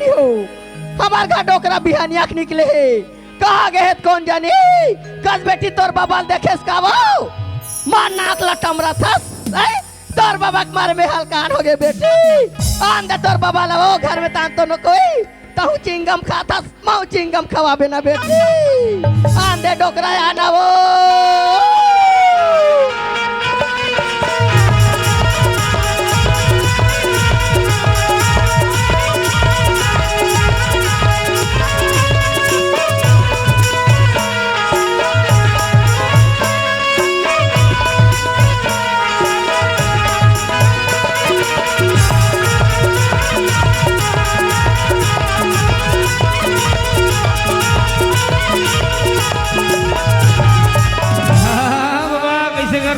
हो हमार घर डोकरा बिहानिया के निकले है कहा गए कौन जानी कस बेटी तोर बाबा देखे मार नाक लटमरा था तोर बाबा के मारे में हल्कान हो गए बेटी आन दे तोर बाबा ला वो घर में तान तो न कोई तहु चिंगम खाता माऊ चिंगम खवाबे ना बेटी आन दे डोकरा आना वो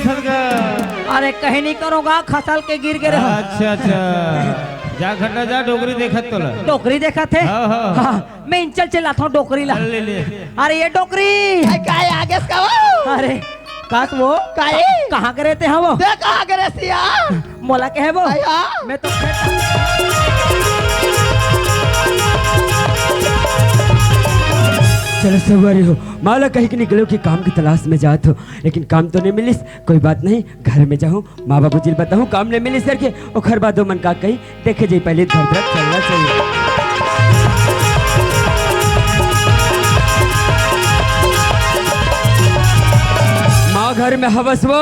अरे कहीं नहीं करूँगा खसल के गिर गिरे। अच्छा अच्छा जा घंटा जा डोकरी देखत तो ला डोकरी देखा थे हाँ, मैं इंचल चलाता हूँ डोकरी ला ले ले अरे ये डोकरी काय आगे इसका वो अरे काश वो काय कहाँ के रहते हैं वो दे कहाँ के रसिया मोला के है वो आया मैं तो चलो सवारी हो माला कहीं के निकलो कि काम की तलाश में जात हो लेकिन काम तो नहीं मिलिस कोई बात नहीं घर में जाऊँ माँ बाबू जी बताऊँ काम नहीं मिलिस सर के ओखर बादो मन का कही देखे जाई पहले घर तरफ चलना चाहिए। माँ घर में हवस वो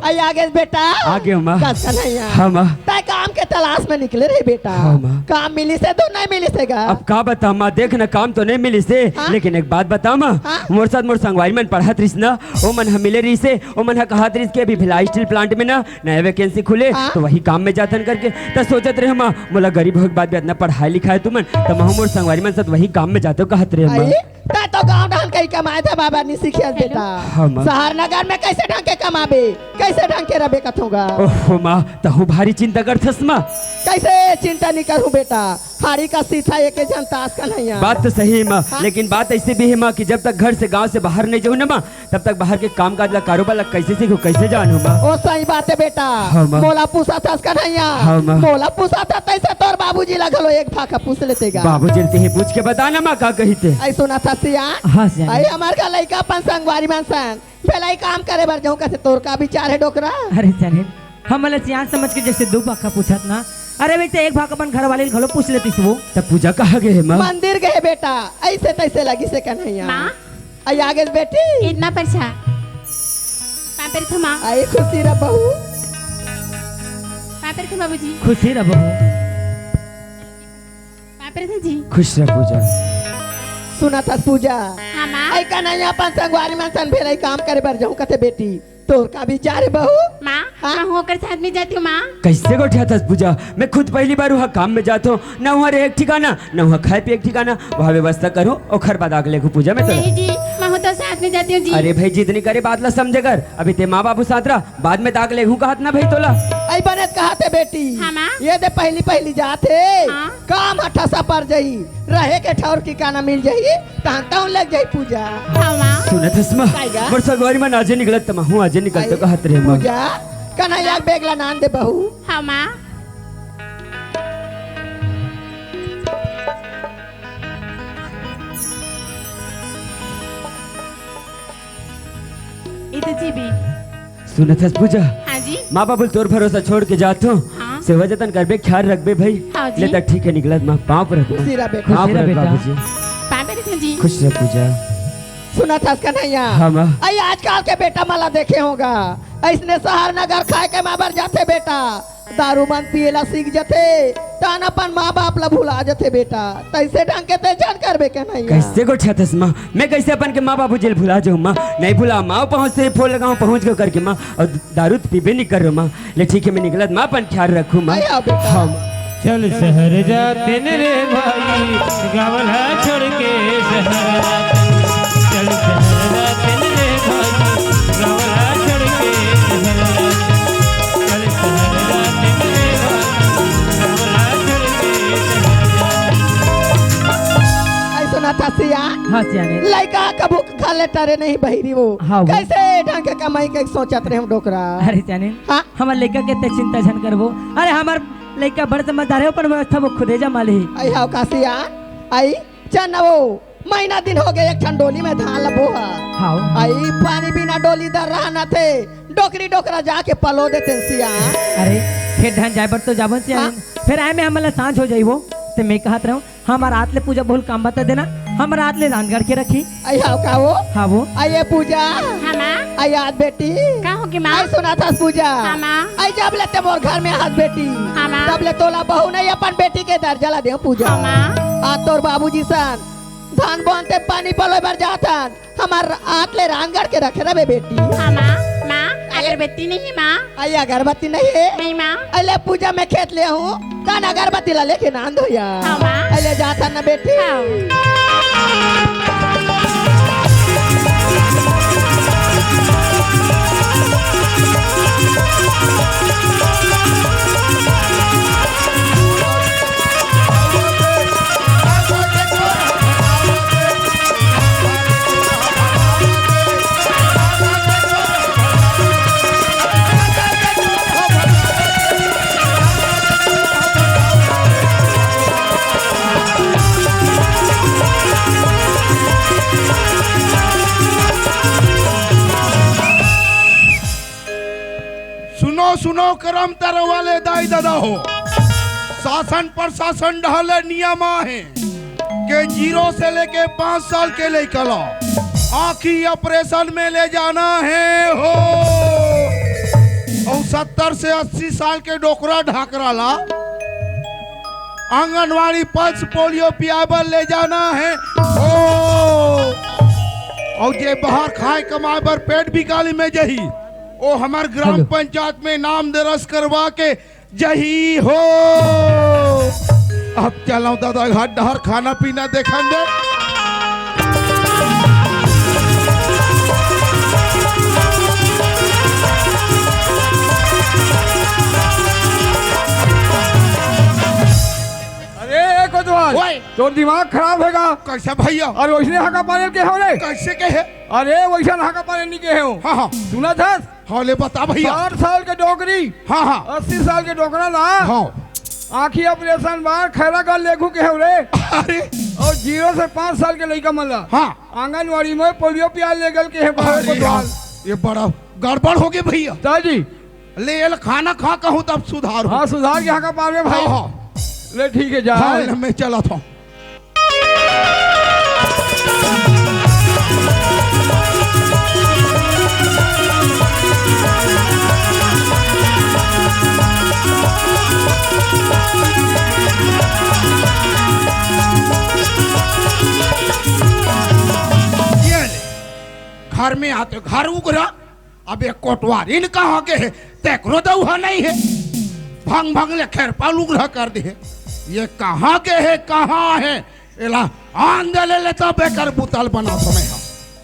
आई आगे बेटा आगे माँ कैसा नहीं है हाँ माँ तय काम के तलाश में निकले रे बेटा हाँ, माँ। काम मिली से तो नहीं मिली सेगा अब का बता माँ देख ना काम तो नहीं मिली से हाँ? लेकिन एक बात बता माँ हाँ? मोर साथ मोर संगवारी मन पढ़त रही ना ओ मन हम मिले रही से ओ मन कहत रही के अभी भिलाई स्टील प्लांट में ना नया वैकेंसी खुले हाँ? तो वही काम में जातन करके तो सोचत रहे माँ मोला गरीब हो के बाद भी इतना पढ़ाई लिखाई तुमन तो मैं मोर संगवारी मन साथ वही काम में जाते कहत रहे माँ तय तो गाँव ढंग कहीं कमाए थे बाबा नहीं सीखे बेटा हाँ, माँ। शहर नगर में कैसे ढंग के कमाबे कैसे ढंग के रबे कथूंगा ओहो माँ तहु भारी चिंता करथस माँ कैसे चिंता नहीं करूँ बेटा हारी का सीथा एक जनतास का नहीं है बात तो सही है माँ लेकिन बात ऐसे भी है माँ कि जब तक घर से गांव से बाहर नहीं जाऊँ ना माँ तब तक बाहर के काम काज ला कारोबार ला कैसे सीखूं कैसे जानू माँ ओ सही बात है बेटा हाँ, माँ। मोला पूछा था इसका नहीं हाँ, माँ। मोला पूछा था तैसे तोर बाबूजी लगलो एक फाका पूछ लेतेगा बाबू जी ते पूछ के बताना माँ का कही थे आई सुना था सिया हाँ सिया आई हमार का लड़का अपन संगवारी मन संग पहले काम करे बर जाऊं कैसे तोर का विचार है डोकरा अरे चले हम वाले सियान समझ के जैसे दो भाका पूछत ना अरे वैसे एक भाका अपन घर वाले घलो पूछ लेती वो तब पूजा कहाँ गए है माँ मंदिर गए बेटा ऐसे तैसे लगी से कन्हैया माँ आई आगे बेटी इतना परछा पापर थे माँ आई खुशी रा बहू पापर थे बाबूजी खुशी रहो पापर थे जी खुश रह पूजा सुना था पूजा हाँ माँ आई कन्हैया अपन संगवारी मन संग भेल काम करे बर जाऊं कथे बेटी तोर का विचार है बहू माँ हाँ? मैं होकर साथ में जाती हूँ माँ कैसे को उठा था पूजा मैं खुद पहली बार वहाँ काम में जाता हूँ ना वहाँ रहे एक ठिकाना ना वहाँ खाए पिए एक ठिकाना वहाँ व्यवस्था करूँ और खर बाद आग लेगू पूजा में तो नहीं जी मैं हो तो साथ में जाती हूँ जी अरे भाई जिद नहीं करे बात ला समझे कर अभी ते माँ बाबू साथ रहा बाद में दाग लेगू कहत ना भाई तोला आई बने कहा थे बेटी हाँ, माँ। ये दे पहली पहली जाते हाँ। काम हठा सा पर जाई रहे के ठौर की काना मिल जाई तांता लग जाई पूजा हाँ माँ सुनत हसमा कायगा? मोर सगवारी में आजे निकलत तमा हूँ आजे निकलते कहत रहे माँ पूजा कन्हैया के बेगला नान दे बहू हाँ माँ इधर जी भी सुनत हस पूजा हाँ जी माँ बाबू तोर भरोसा छोड़ के जात हो हाँ। सेवा जतन करबे ख्याल रखबे भाई हाँ जी। ले तक ठीक है निकलत माँ पाँव पर रख खुशी रह बेटा पाँव पर रख बेटा। बाबूजी पापर थे जी खुश रह पूजा सुना था कन्हैया हाँ माँ आई आजकल के बेटा मला देखे होगा ऐसने शहर नगर खाए के माबर जाते बेटा दारू बंद पिएला सीख जाते तान अपन माँ बाप ला भुला जाते बेटा तैसे ढंग के ते जान करबे कन्हैया कैसे को छतस माँ मैं कैसे अपन के माँ बाबू जेल भुला जाऊँ माँ नहीं भुला माँ पहुँच से फोन लगाऊँ पहुँच के करके माँ और दारू तो पीबे नहीं कर रहा माँ ले ठीक है मैं निकलत माँ अपन ख्याल रखूँ माँ आई आओ बेटा हाँ चल शहर जाते न रे भाई गावला छोड़ के शहर जाते चल शहर जाते न रे भाई गावला छोड़ के शहर जाते चल शहर जाते न रे भाई गावला छोड़ के शहर जाते आई सुना था सिया हाँ सियाने लड़का कबू खा ले टरे नहीं बहिरी वो हाँ, वो। कैसे ढंग के कमाई के सोचत रहे हम डोकरा अरे सियाने हाँ हमार लड़का के ते चिंता झन करबो अरे हमार लड़का बड़ समझदार है पर व्यवस्था वो खुदे जा माले ही आई हाउ कासिया आई चल वो महीना दिन हो गए एक ठन डोली में धान लबो है हाँ आई पानी बिना डोली दर रहा न थे डोकरी डोकरा जाके पलो देते सिया अरे फिर ढन जाए तो जाबन से हाँ। फिर आए में हमला सांझ हो जाइबो ते मैं कहत रहूं हमार रात ले पूजा बहुत काम बता देना हम रात ले रानगढ़ के रखी आई हाउ का वो हाँ वो आई ये पूजा हाँ माँ आई आज बेटी का होगी माँ आई सुना था पूजा हाँ माँ आई जब लेते मोर घर में हाथ बेटी हाँ माँ तब ले तोला बहू नहीं अपन बेटी के दर्जा ला दे पूजा हाँ माँ आ तोर बाबूजी सन धान बोनते पानी पलो बर जातन हमार आट ले रानगढ़ के रखे रहे बेटी हाँ माँ माँ अगरबत्ती नहीं माँ आई अगरबत्ती नहीं है नहीं माँ अले पूजा में खेत ले हूँ कान अगरबत्ती ला लेके नांद हो या हाँ माँ अले जाता न बेटी हाँ सुनो सुनो करम तर वाले दाई दादा हो शासन प्रशासन ढहले नियम है के 0 से लेके 5 साल के लिए कला आँखी ऑपरेशन में ले जाना है हो और 70 से 80 साल के डोकरा ढाकरा ला आंगनवाड़ी पल्स पोलियो पियाबर ले जाना है हो और जे बाहर खाए कमाए पर पेट भी काली में जही ओ हमार ग्राम पंचायत में नाम दर्ज करवा के जही हो अब चलो दादा घाट डहर खाना पीना देखन दे अरे कोतवाल ओए। तो दिमाग खराब हैगा कैसे भैया और वैसने हाका पाने के हो रे कैसे के है अरे वैसा हाका पाने नहीं के हो हाँ हाँ सुना था हौले बता भैया 60 साल के डोकरी हाँ हाँ 80 साल के डोकरा ला हाँ आँखी ऑपरेशन बार खैरा कर लेखू के हो रे अरे और 0 से 5 साल के लड़का मला हाँ आंगनवाड़ी में पोलियो पिया ले गल के है अरे कोतवाल यार, ये बड़ा गड़बड़ हो गई भैया ताजी ले एल खाना खा कहूँ तब सुधार हो हाँ सुधार के हाका पावे भाई हाँ ले ठीक है जा हाँ मैं चला था ये ले, घर में आते घर उगरा अब एक कोटवार इन कहाँ के है तेकरो दउहा नहीं है भंग भंग ले खैर पालू ग्रह कर दे ये कहाँ के है कहाँ है एला आन दे ले तब बेकर बुतल बना समय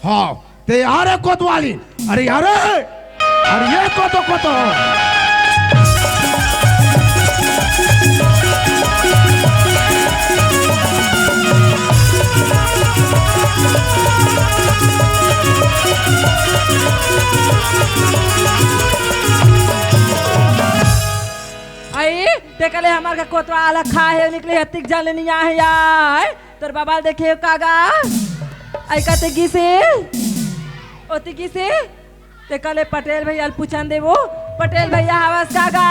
हाँ ते यारे कोतवाली अरे यारे अरे ये कोतो आई देखले हमार का कोतवा अलग खा है निकले हतिक जाले नहीं आहे यार तोर बाबा देखे कागा आई कहते की से ओती की से देखले पटेल भैया पूछन देवो पटेल भैया आवाज कागा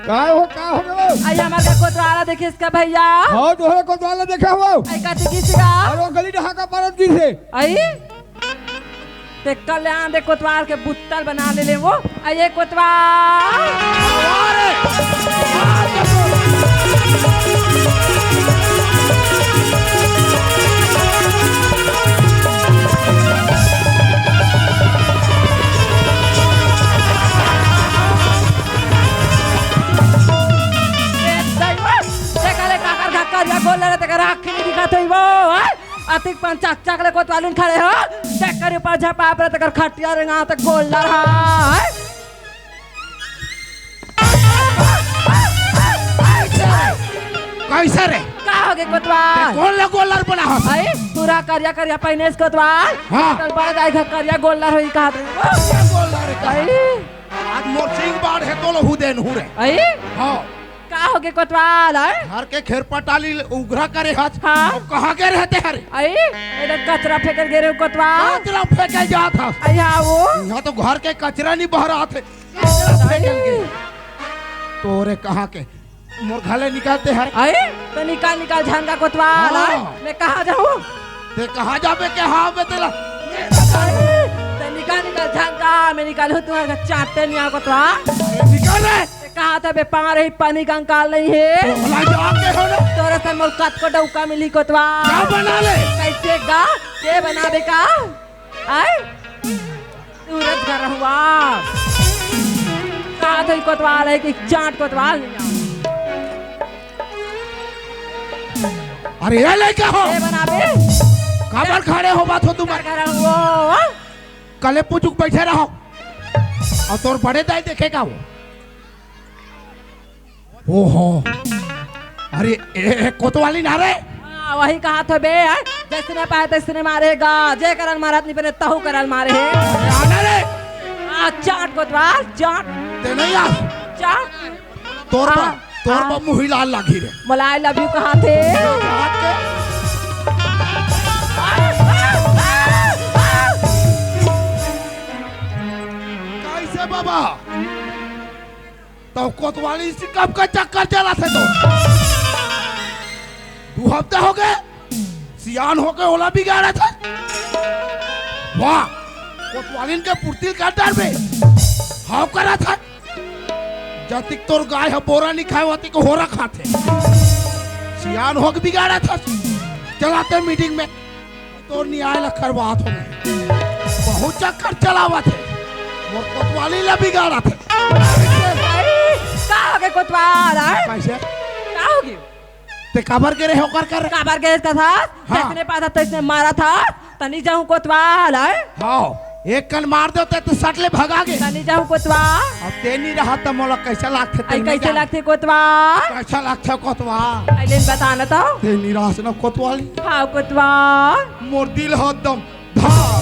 का हो गयो आई हमार का कोतवा आला देखे इसका भैया हाँ तोहरे कोतवाल ने देखा हुआ आई कहते की से का और वो गली ढाका पारत की से आई ते कल्याण दे कोतवाल के बुत्तल बना ले वो आई कोतवाल अतिक पन चक चक ले कोतवालिन खड़े हो देख कर ऊपर झपा पर तक खटिया रंगा तक गोल रहा है कैसे रे का हो गए कोतवाल कौन ला गोलर बना हो आई पूरा करिया करिया पहने कोतवाल हाँ। कल बड़ा जाए करिया गोलर होई कहा गोलर आई आज मोर सिंह बाढ़ है तो लहू देन हूं रे आई हाँ का का हो गए कोतवाल है घर के खेर पटाली उघरा करे हाथ हाँ। अब कहाँ के रहते हरे आई इधर कचरा फेंक गिरे हो कोतवाल कचरा फेंके जात था आई हाँ वो यहाँ तो घर के कचरा नहीं बह रहा थे कचरा फेंकल गए। तोरे कहाँ के मोर घाले निकालते हरे आई तो निकाल निकाल झंगा कोतवाल है हाँ। मैं कहाँ जाऊँ ते कहाँ जाबे के हाँ बेतेला तो निकाल निकाल झंगा मैं निकाल हूँ तुम्हारे चाटते नहीं आ कोतवाल निकाले कहा था बेपार ही पानी का अंकाल नहीं है भला जाके हो ना तोरे से मोर कत को डौका मिली कोतवाल क्या बना ले कैसे गा के बनावे का आय सूरज कर हुआ कहा तो कोतवाल है कि चाट कोतवाल अरे ये ले क्या हो के बनावे काबर खड़े हो बात हो तुम कर हुआ कले पुचुक बैठे रहो और तोर बड़े दाई देखेगा वो ओहो अरे कोतवाली ना रे हाँ, वही कहा था बे जैसे ने पाए तैसे मारेगा जे करल मारत नहीं पड़े तहु करल मारे है अरे आना रे चाट कोतवाल चाट ते नहीं आ चाट तोर हाँ, तोर हाँ। मुही लाल लागी रे मला आई लव यू कहा थे हाथ के कैसे बाबा तो कोतवाली से कब का चक्कर चला थे तो 2 हफ्ते हो गए सियान होके ओला बिगाड़ा था वाह कोतवालिन के पुर्तिल का डर में हाव करा था जतिक तोर गाय है बोरा नहीं खाए वाती को होरा खाते सियान होके बिगाड़ा था चलाते मीटिंग में तो न्याय लखर बात हो गई बहुत चक्कर चलावा थे मोर कोतवाली ला बिगाड़ा थे का हो गए कोतवाल है कैसे का हो गया ते काबर के रहे होकर कर काबर गैस का था जिसने पासा तैसने मारा था तनी जाऊं कोतवाल है हाँ एक कन मार दो तो सटले भगा गए तनी जाऊं कोतवाल अब ते नहीं रहा तो मोला कैसा लागते आई कैसे लगते कोतवाल कैसा लागते कोतवाल आइले बताना तो ते निराश न कोतवाली हाँ कोतवाल मोर दिल हो दम धाम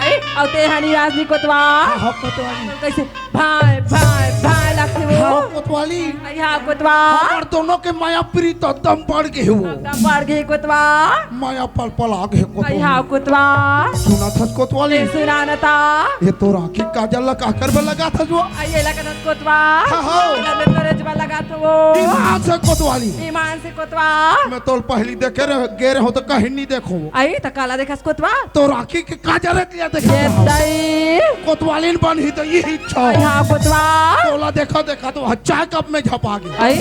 आई और ते हनी राजनी कोतवाल हाँ कोतवाली कैसे भाई भाई भाई लगते वो हाँ कोतवाली आई हाँ कोतवाल हमार दोनों के माया प्रीत दम पड़ गए वो दम बढ़ गई कोतवाल माया पल पल आ गए आई कोतवाली हाँ कोतवाल सुना था कोतवाली सुनाना था ये तो राखी काजल लगा कर में लगा था जो आई लगा कोतवाल हाँ, हाँ। तेरे जब लगा तो वो ईमान से कोतवाली ईमान से कोतवाल मैं तो पहली देखे रहे गे रहे हो तो कहीं नहीं देखो आई तो काला देखा कोतवाल तो राखी के काजल दिया ये देखा दई कोतवालीन बन ही तो यही इच्छा आई हाँ कोतवाल तोला देखा देखा तो चाय कप में झपा गया आई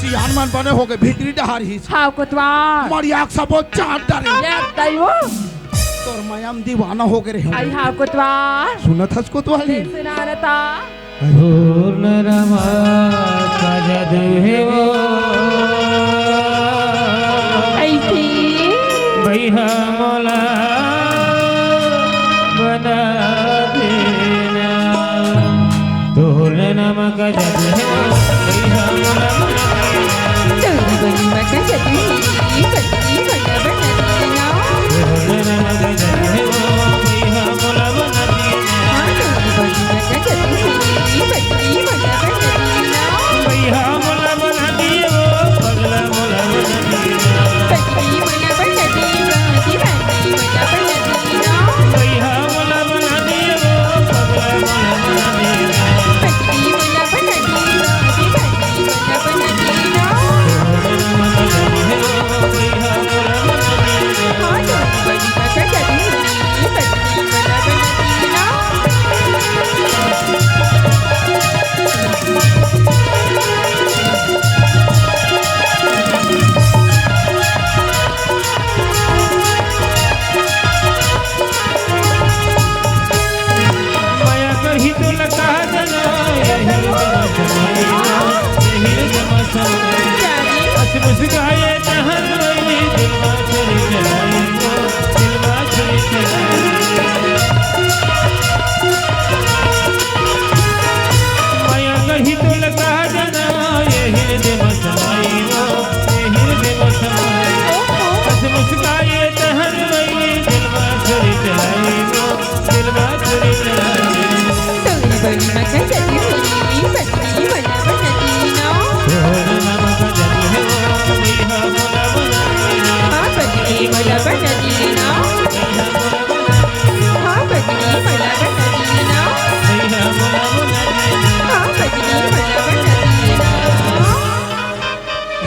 सियान मन बने हो गए भीतरी डहार ही हाँ कोतवाल मरिया सब चाट डाले ये दई वो तोर मायाम दीवाना हो गए रहे आई हाँ कोतवाल सुनत हस कोतवाली सुनाना था पूर्ण रमा का जादू है वो ऐसी भैया मौला बना देना पूर्ण नमा का जादू है वो भैया मौला बना पूर्ण नमा का जादू है वो भैया मौला बना देना भैया मोला बना दिए वो पगला मोला बना दिए भैया मोला बना दिए वो पगला मोला बना दिए माया कही तो लगा जना यही जमा समाई बस मुस्काए जहर रोई दिल में छुरी चलाई वो दिल में छुरी चलाई माया कही तो लगा जना यही जमा समाई वो यही जमा समाई बस मुस्काए जहर रोई दिल में छुरी चलाई वो दिल में छुरी चलाई Bye.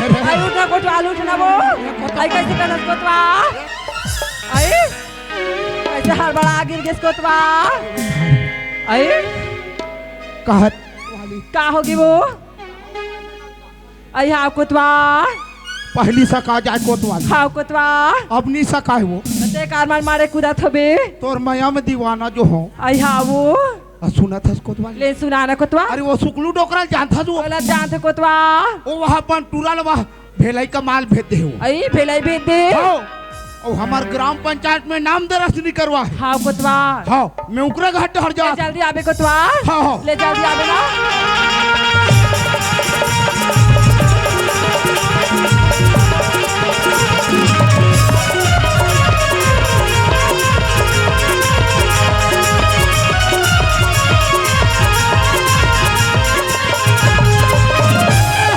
आई उठना कोतवाल उठना वो आई कैसे करस कोतवा आई कैसे हड़बड़ा गिर गए कोतवा आई कहत का होगी वो आई हाँ कोतवा पहली सका जाए कोतवाल हाँ कोतवा अब नहीं सका है वो ते कार मार मारे कूदा थबे तोर मैया में दीवाना जो हो आई हाँ वो सुना था कोतवाल ले सुना ना कोतवा अरे वो सुकलू डोकरा जानता जो बोला जानते कोतवा वो वहाँ पर टूरल वहाँ भेलाई का माल भेज दे वो आई भेलाई भेज दे हाँ और हमार ग्राम पंचायत में नाम दर्ज नहीं करवा है हाँ कोतवा हाँ मैं उकरा घाट हर जा ले जल्दी आबे कोतवा हाँ हाँ ले जल्दी आबे ना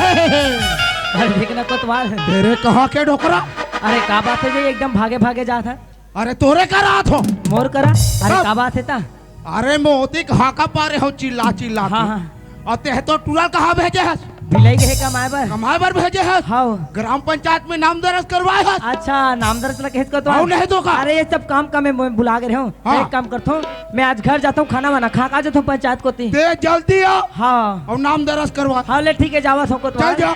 अरे देखना कोतवाल तेरे कहा के डोकरा अरे का बात है जी एकदम भागे भागे जात है अरे तोरे का रात हो मोर करा अरे हाँ। का बात है ता अरे मोती कहा का पारे हो चिल्ला चिल्ला के। हाँ हाँ और ते तो टूरल कहा भेजे है भिलाई के कमाए बर कमाए बर भेजे है हाँ ग्राम पंचायत में नाम दर्ज करवाए है अच्छा नाम दर्ज लगे को तो हाँ, नहीं तो का। अरे ये सब काम का मैं भुला गए हूँ हाँ। एक काम करता हूँ मैं आज घर जाता हूँ खाना वाना खा जाता हूँ पंचायत को ती ते जल्दी आ हाँ और नाम दर्ज करवा हाँ ले ठीक है जावा सो कोतवाल चल जा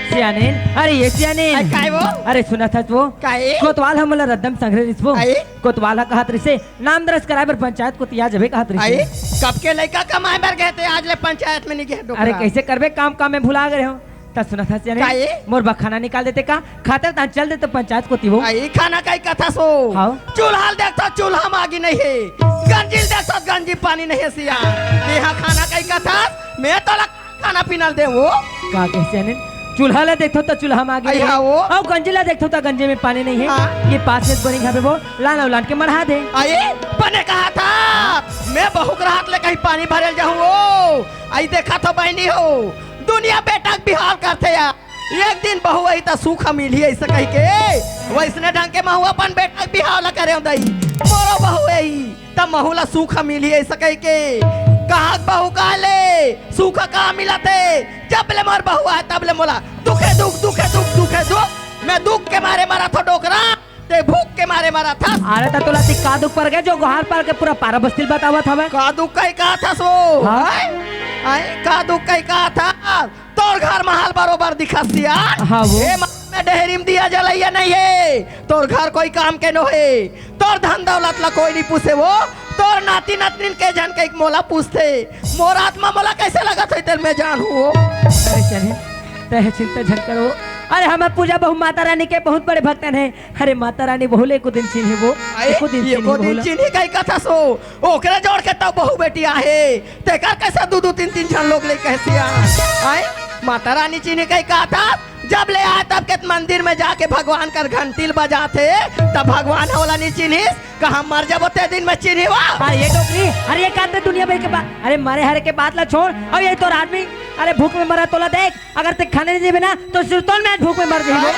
सियानीन अरे ये सियानीन काय वो अरे सुना था वो काहे? कोतवाल हमला रद्दम संग्रह रिसबो काहे? कोतवाल कहत रिसे नाम दर्ज कराए बर पंचायत को तिया जबे कहत आई रिसे कब के लड़का कमाए बर गए थे आज ले पंचायत में नहीं गए डोकरा। अरे कैसे करबे काम काम में भुला गए हो ता सुना था काहे? सियानीन मोर बा खाना निकाल देते का खाते ता चल देते पंचायत को तिवो आई खाना का कथा सो हाँ। चूल्हा देखता चूल्हा मागी नहीं है गंजील देखता गंजी पानी नहीं है सिया यहाँ खाना का कथा मैं तो खाना पीना दे वो का कह सियानीन चूल्हा ला देखो तो चूल्हा में आगे आई हाँ वो। और गंजी ला देखो तो गंजे में पानी नहीं है हाँ। ये पास में बनी घर पे वो लाना उलान के मरहा दे आई बने कहा था मैं बहु रात ले कहीं पानी भरे जाऊँ वो आई देखा तो बहनी हो दुनिया बेटा बिहार करते यार एक दिन बहु आई तो सूखा मिली ऐसा कह के वैसने ढंग के महू अपन बेटा बिहार ला करे दई मोरो बहु आई तब महू ला सूखा मिली ऐसा कह के कहा बहु का ले सूखा कहाँ मिला थे जब ले मोर बहु आया तब ले मोला दुखे दुख दुखे दुख दुखे दुख मैं दुख के मारे मारा था डोकरा ते भूख के मारे मारा था अरे ता तोला तिक्का दुख पर गए जो गोहार पर के पूरा पारा बस्तिल बतावा था मैं का दुख कई कहा था सो हाँ? आई का दुख कई कहा था तोर घर महल बरोबर दिखा सिया हाँ वो। ए में डेहरीम दिया जलाइया नहीं है तोर घर कोई काम के नो है तोर धन दौलत ला कोई नहीं पूछे वो तोर नाती नातनीन के जन के एक मोला पूछते मोर आत्मा मोला कैसे लगा था तेल में जान हुओ अरे चले तह चिंता झन करो अरे हमार पूजा बहु माता रानी के बहुत बड़े भक्तन है अरे माता रानी बहुले को दिन चिन्ह वो एको दिन ये को दिन चिन्ही कई कथा सो ओकरे जोड़ के तब बहु बेटी आहे तेकर कैसा दो दो तीन तीन जन लोग ले कहसिया आए माता रानी चिन्ही कई कहा था जब ले आए तब के मंदिर में जाके भगवान कर घंटील बजाते तब भगवान होला नहीं चिन्ही कहा मर जब होते दिन में चिन्ही वा अरे ये डोकरी अरे ये कहते दुनिया भर के बात अरे मारे हरे के बात ला छोड़ अब ये तो आदमी अरे भूख में मरा तोला देख अगर ते खाने नहीं देबे ना तो सिरतोल में आज भूख में मर जाएगा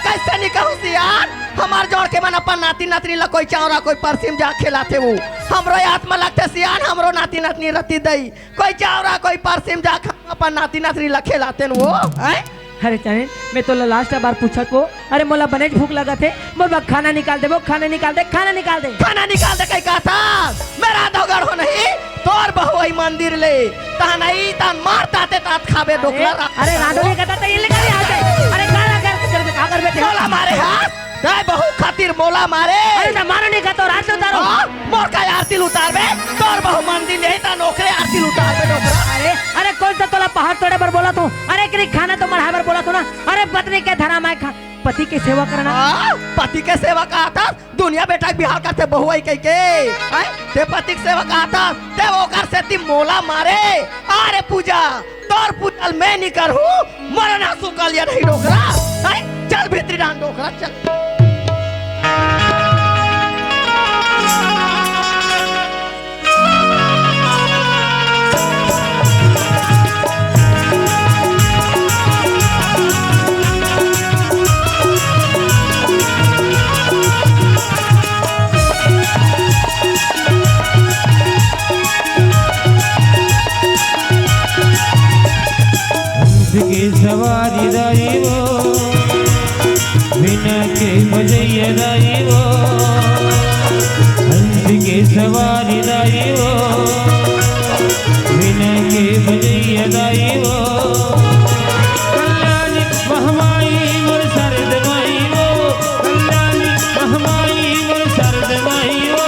कैसे नहीं कहूँ सियार हमार जोड़ के मन अपन नाती नातनी ला कोई चावरा कोई परसिम जा खिलाते वो हमरो आत्मा लगते सियान हमरो नाती नातनी रती दई कोई चावरा कोई परसिम जा अपन नाती नातनी ला खिलाते वो हैं अरे चने मैं तो लास्ट बार पूछत वो अरे मोला बनेज भूख लगा थे मोला खाना निकाल दे वो खाना निकाल दे खाना निकाल दे खाना निकाल दे कई कहा था मेरा दोगर हो नहीं तोर बहु आई मंदिर ले ता नहीं ता मारता ते तात खाबे डोकला अरे राडोली कहता था ये लेकर आ जाए अरे गाना कर बैठे मोला मारे हाथ दाई बहु खातिर मोला मारे अरे ना मारो नहीं कहता रात उतारो मोर का आरती उतार बे तोर बहु मंदिर नहीं ता नौकरे आरती उतार बे डोकरा अरे अरे कौन सा तोला पहाड़ तोड़े पर बोला तू अरे कि खाना तो मढ़ा पर बोला तू ना अरे पत्नी के धरा मैं खा पति की सेवा करना पति के सेवा कहा था दुनिया बेटा बिहार करते बहु आई कह के ते पति की सेवा कहा था ते वो कर से ती मोला मारे अरे पूजा तोर पूजल मैं नहीं करू मरना सुकल या नहीं डोकरा चल भीतरी डांड डोकरा चल की सवारी दाई वो बिना के बजैया दाई वो हंस के सवारी दाई वो बिना के बजैया दाई वो कल्याणी महमाई मोर शरद माई वो कल्याणी महमाई मोर शरद माई वो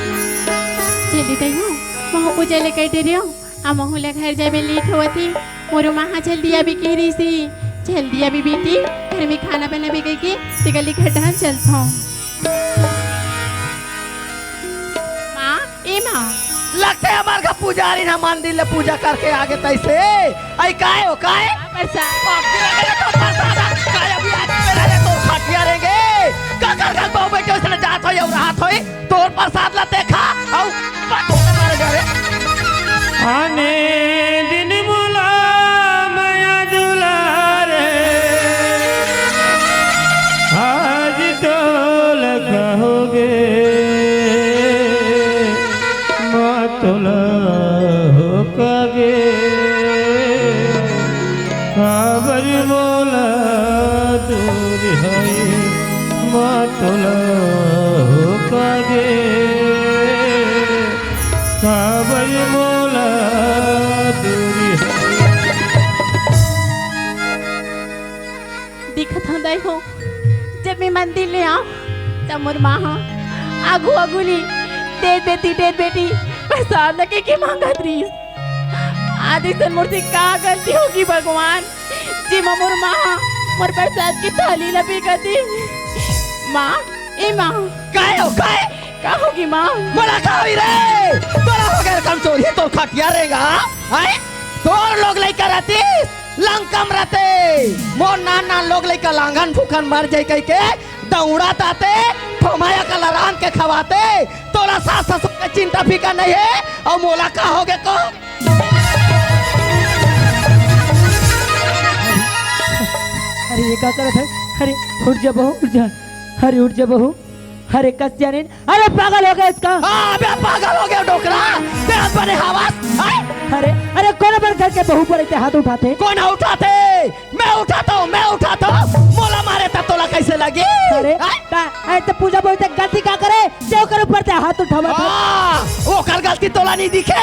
जल्दी दइयो महु पूजा ले कह रही आ महु ले घर जाबे लेट होती मोरो माँ जल्दी अभी कह रही सी जल्दी अभी बेटी घर में खाना बनाबे गई के तिगली घटान चलता माँ ए माँ लगते हमार का पुजारी ना मंदिर ले पूजा करके आगे तैसे आई काहे हो काहे खटिया रहेंगे कर बहु बेटे उसने जात हो और हाथ होई तोर प्रसाद ला देखा औ मारे घरे आने दिन बुला माया दुलारे आज तो लगाओगे मातुला हो कागे काबर बोला दूर है मातुला हो कागे काबर बोला दूर दिखत हंदाई हो जब मैं मंदिर ले आऊं तब मोर माँ आगू आगूली डेढ़ बेटी प्रसाद लगे के मांगत रही आदि से मूर्ति का गलती होगी भगवान जी मोर माँ मोर प्रसाद की थाली लपी गती माँ ए माँ काहे हो काहे का होगी माँ बोला खावी रे तोरा हो गया कमजोरी तो खटिया रहेगा हैं तोर लोग लइका रहती लंकम रहते मोर नान लोग लइका लांगन फूकन मर जाई कह के दौड़ा ताते ठोमाया का लरान के खवाते तोरा सास ससुर के चिंता फिकर नहीं है और मोला का हो गया को अरे ये क्या करत है अरे उठ जा बहू उठ जा अरे उठ जा बहू अरे कस जाने अरे पागल हो गया इसका हाँ बे पागल हो गया डोकरा तेरा बने हवास अरे अरे कौन पर घर के बहू पर इतने हाथ उठाते कौन उठाते मैं उठाता हूँ मोला मारे ता तोला कैसे लगी अरे तो पूजा बोलते गलती का करे जो कर ऊपर से हाथ उठावा वो कर गलती तोला नहीं दिखे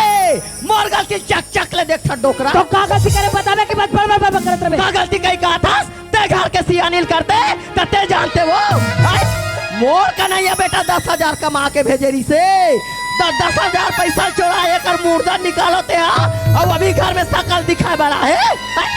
मोर गलती चक चक ले देख डोकरा तो का गलती करे बतावे कि बस बड़ करत रहे का गलती कहीं कहा था ते घर के सियानिल करते ते जानते वो मोर का नहीं है बेटा 10,000 कमा के भेजे रही से 10,000 पैसा चोरा कर मुर्दा निकालो ते और अभी घर में शकल दिखाए बड़ा है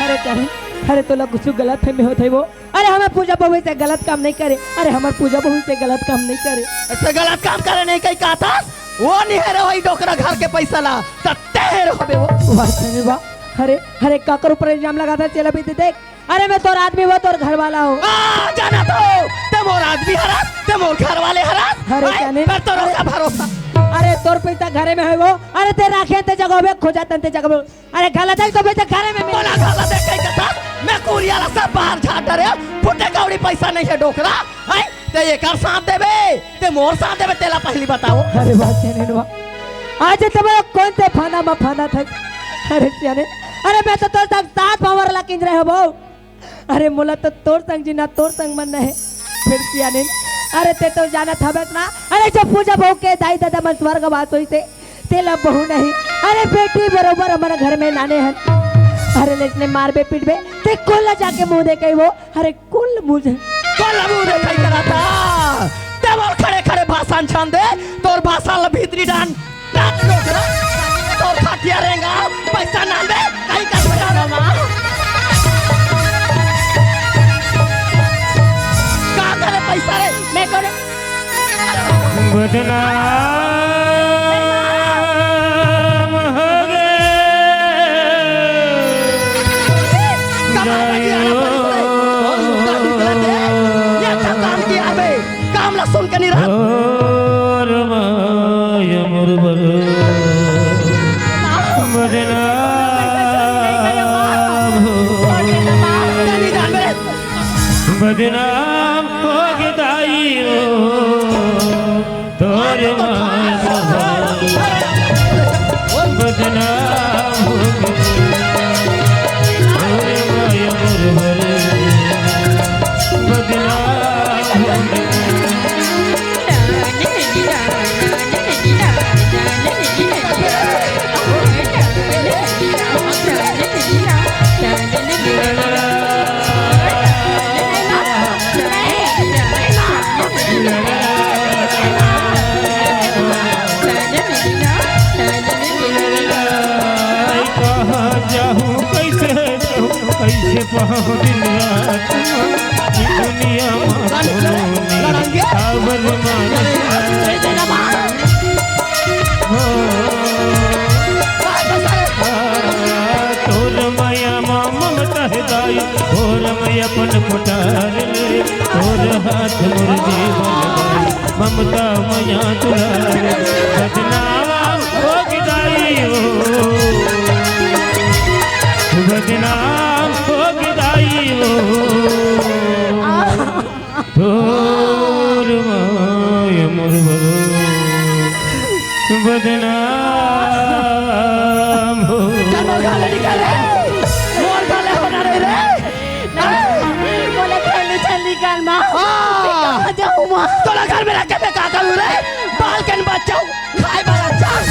अरे करे अरे तो लोग कुछ गलत है में होते वो अरे हमें पूजा बहू से गलत काम नहीं करे अरे हमारे पूजा बहू से गलत काम नहीं करे ऐसे गलत काम करे नहीं कहीं कहा था वो नहीं है वही डोकरा घर के पैसा ला तत्ते है रो बे वो वाह अरे अरे काकर ऊपर इल्जाम लगाता चला भी देख अरे मैं तोर आदमी वो तोर घर वाला हूँ। जाना तो ते मोर आदमी हरास ते मोर घर वाले हरास अरे जाने पर तो रोका भरोसा अरे तोर पैसा घरे में है वो। अरे ते राखे ते जगह में खोजा ते जगह में। अरे गलत है तो पैसा घरे में बोला गलत है कहीं कथा मैं कुरिया सब बाहर झाटा रे फुटे कौड़ी पैसा नहीं है डोकरा है ते ये कर साथ देबे ते मोर साथ देबे तेला पहली बताओ। अरे बात जाने नो आज तुम्हारा कौन से फाना में फाना था। अरे जाने अरे मैं तो तोर संग 7 पावर ला किंज रहे हो बो। अरे मोला तो तोर संग जीना तोर संग मन है फिर जाने अरे ते तो जाना था बस ना। अरे जो पूजा बहु के दाई दादा मन स्वर्ग बात हुई से तेला बहु नहीं। अरे बेटी बरोबर हमारे घर में नाने हैं। अरे लेकिन मार बे पीट बे ते कोला जाके मुंह दे के वो अरे कुल मुझे कोला मुंह दे कहीं करा था ते मोर खड़े खड़े भाषण छान दे तोर भाषण ला भीतरी डान डान डोकरा तोर खाटिया रहेगा पैसा ना दे कहीं का बता रहा का करे पैसा रे मैं करे बदनाम हो गए ये अच्छा काम किया बे काम ला सुन के नहीं रहा और माया मुरबर बदनाम बदनाम हो गए दाई तोर बदनाम हो गए बदनाम हो कैसे पाहु दिन रात दुनिया खबर तोर माया ममता है दाई तोर मैया अपन फुटार ले तोर हाथ मोर जीवन ममता मैया तुलार बदनाम हो गई बदनाम हो गई तोर माया मोर बदनाम हो गाले निकाले मोर गाले होना रे रे बोले खेलने चल निकाल माँ कहाँ जाऊँ माँ तोला घर में रख के मैं क्या करूँ रे बाल के बच्चों खाए वाला चांद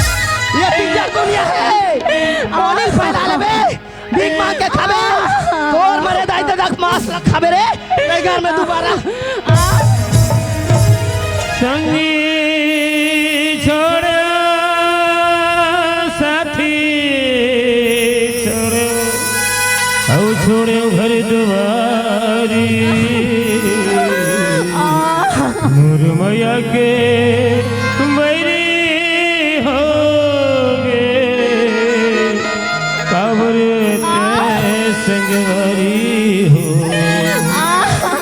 ये पिक्चर दुनिया है मोनिल फैला ले बे भीख मांग के खाबे और मरे दाई तक मांस रख खाबे रे मैं घर में दोबारा संगी छोड़ो साथी छोड़ो औ छोड़ो घर दुआरी मोर मैया के बैरी हो गे काबर ते संगवारी हो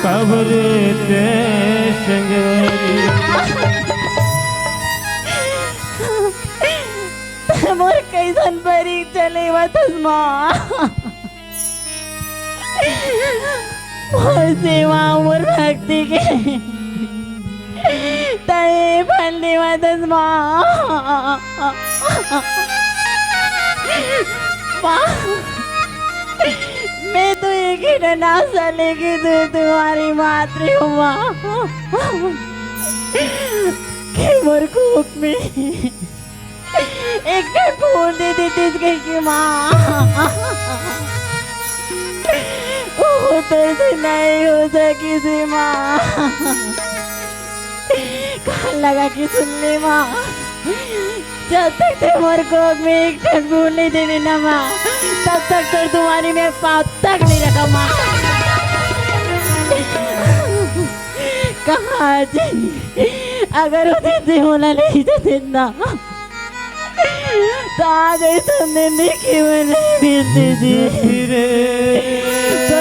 काबर ते संगवारी मोर कैसन परी चले वतस माँ मोर सेवा मोर भक्ति के तय फलने वतस माँ मैं तो एक ही नासा लेके तू तुम्हारी मातृ हूँ माँ कि मोर कोख में एक फूल दे देती की माँ वो तो नहीं हो सकी सी माँ कान लगा के सुन ले माँ जब तक ते मोर कोख में एक फूल नहीं देने ना माँ तब तक तो तुम्हारी में पाँव तक नहीं रखा माँ कहाँ जी अगर उसे से होना नहीं तो जिंदा तो आगे तुमने नहीं क्यों नहीं मिलती थी तो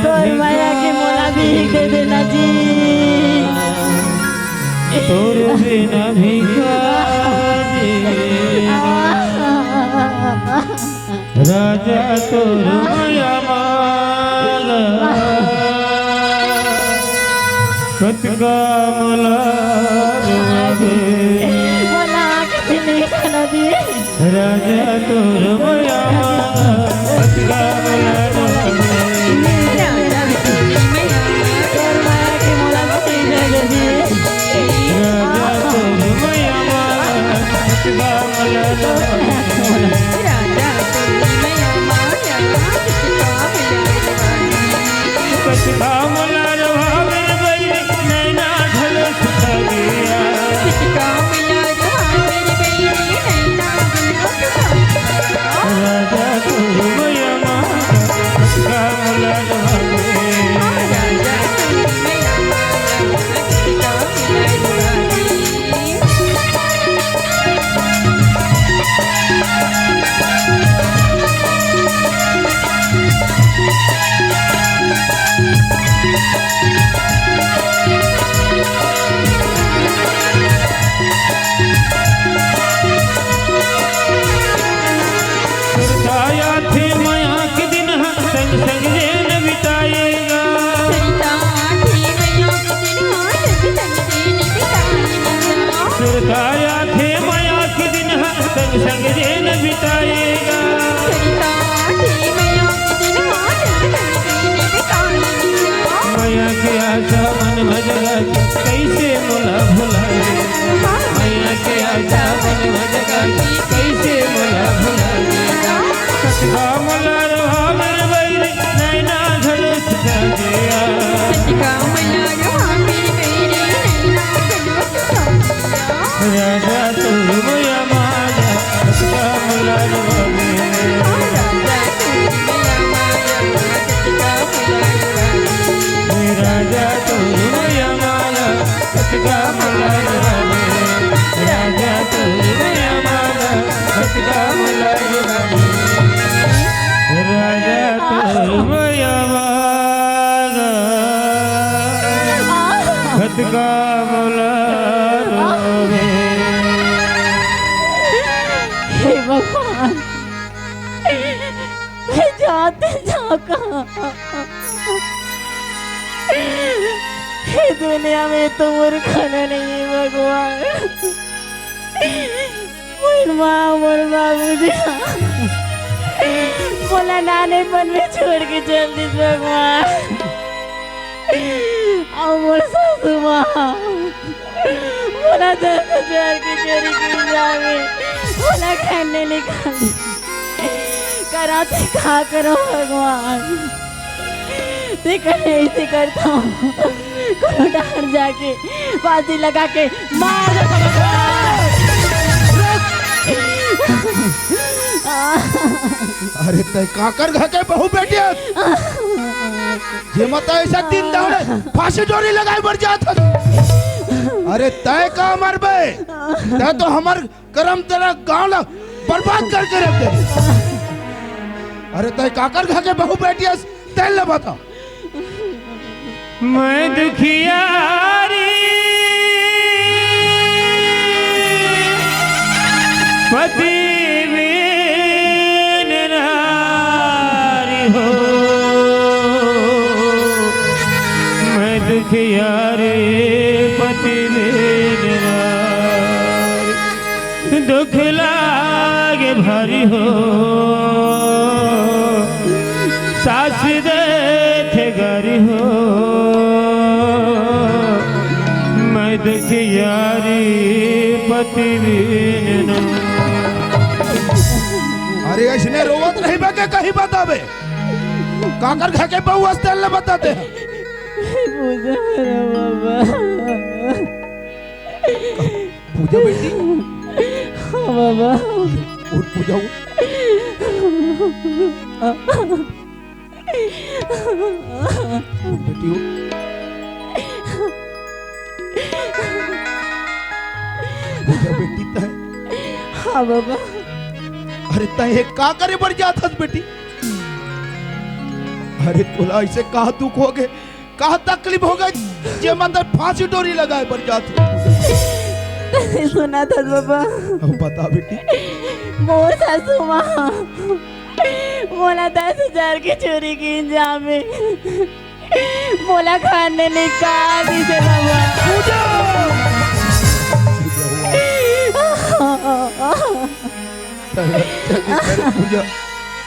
तोर माया के मोला भी दे देना जी। तोर बिना भिखारी राजा तोर माया माला कतका मला मोला किसी नहीं खाना दी। राजा तोर माया माला कतका मला तोर माया के मोला भी दे दे दी। राजा तोर माया माला कतका मला कतका मला भावे बई नैना ढलस गया राजा तोर माया माला कतका मला सुरताया थे माया के दिन संग संग रेन बिताएगा सुरताया थे माया के दिन संग संग रेन बिताएगा माया के आशा मन भजगा कैसे मोला भुलाएगा माया के आशा मन भजगा कैसे मोला भुलाएगा कतका मला भावे बई नैना ढलस गया राजा तोर माया माला कतका मला भावे राजा तोर माया माला कतका मला भावे राजा तोर माया माला कतका मला भावे राजा तोर माया माला कतका मला भावे हे भगवान, मैं जाते जाऊँ ये दुनिया में तो मूर्खना नहीं है भगवान। मोर माँ मोर बाबूजी बोला नानेपन में छोड़ के चल दी भगवान। और मोर सासू माँ बोला 10,000 की चोरी की जावे बोला खाने निकाल कराते खा करो भगवान। देखकर ऐसे करता हूँ कोनो डार जाके बाजी लगा के मार दो भगवान। अरे तय काकर घर के बहू बेटिया जे मत ऐसा दिन दहाड़े फांसी डोरी लगाए बढ़ जात। अरे तय का मरबे तय तो हमार करम तेरा गांव ला बर्बाद करके रख दे। अरे तय काकर घर के बहू बेटिया तय ले बता। मैं दुखियारी पति बिन नारी हो मैं दुखियारी पति बिन नारी दुख लागे भारी हो सास दे थे गरी हो मैं दुखियारी पति बिन नारी। अरे ऐसने रोवत नहीं बके कहीं बतावे काकर घर के बहू अस्तर ले बताते हैं। पूजा करो बाबा। पूजा बेटी हाँ बाबा उठ पूजा उठ। बेटी उठ। पूजा बेटी तय हाँ बाबा। अरे तय का करे बढ़ जात हस बेटी अरे तोला ऐसे कहा दुख हो गए, कहा तकलीफ हो गई, जे मंदिर फांसी डोरी लगाए पर जात। सुना था बाबा, अब बता बेटी। मोर सासू माँ मोला 10,000 की चोरी की इंजाम में मोला खाने निकाल दी से बाबा। पूजा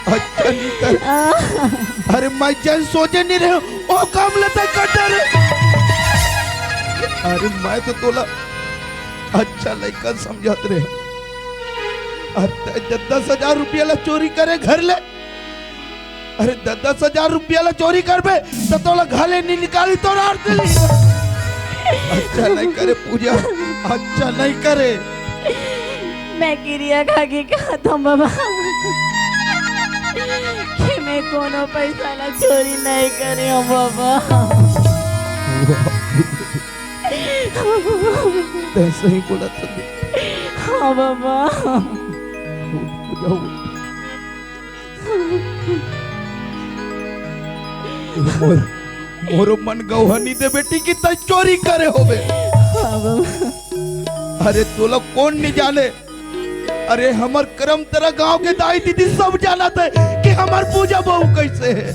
अच्छा नहीं कर। अरे मैं जन सोचे नहीं रहे ओ काम लेता करता रे। अरे मैं तो तोला अच्छा लड़का समझत रहे। अरे 10,000 रुपया ला चोरी करे घर ले। अरे 10,000 रुपया ला चोरी करबे तो तोला घाले नहीं निकाली तो आरती ली। अच्छा नहीं करे पूजा, अच्छा नहीं करे। मैं क्रिया खा के खाता हूँ बाबा कि मैं कोनो पैसा ला चोरी नहीं करे हूँ बाबा। ऐसे ही बोला था। हाँ बाबा। मोरो मन गौहनी दे बेटी की तय चोरी करे होबे। हाँ बाबा। अरे तो लोग कौन नहीं जाने। अरे हमार करम तेरा गांव के दाई दीदी सब जाना थे कि हमार पूजा बहू कैसे है।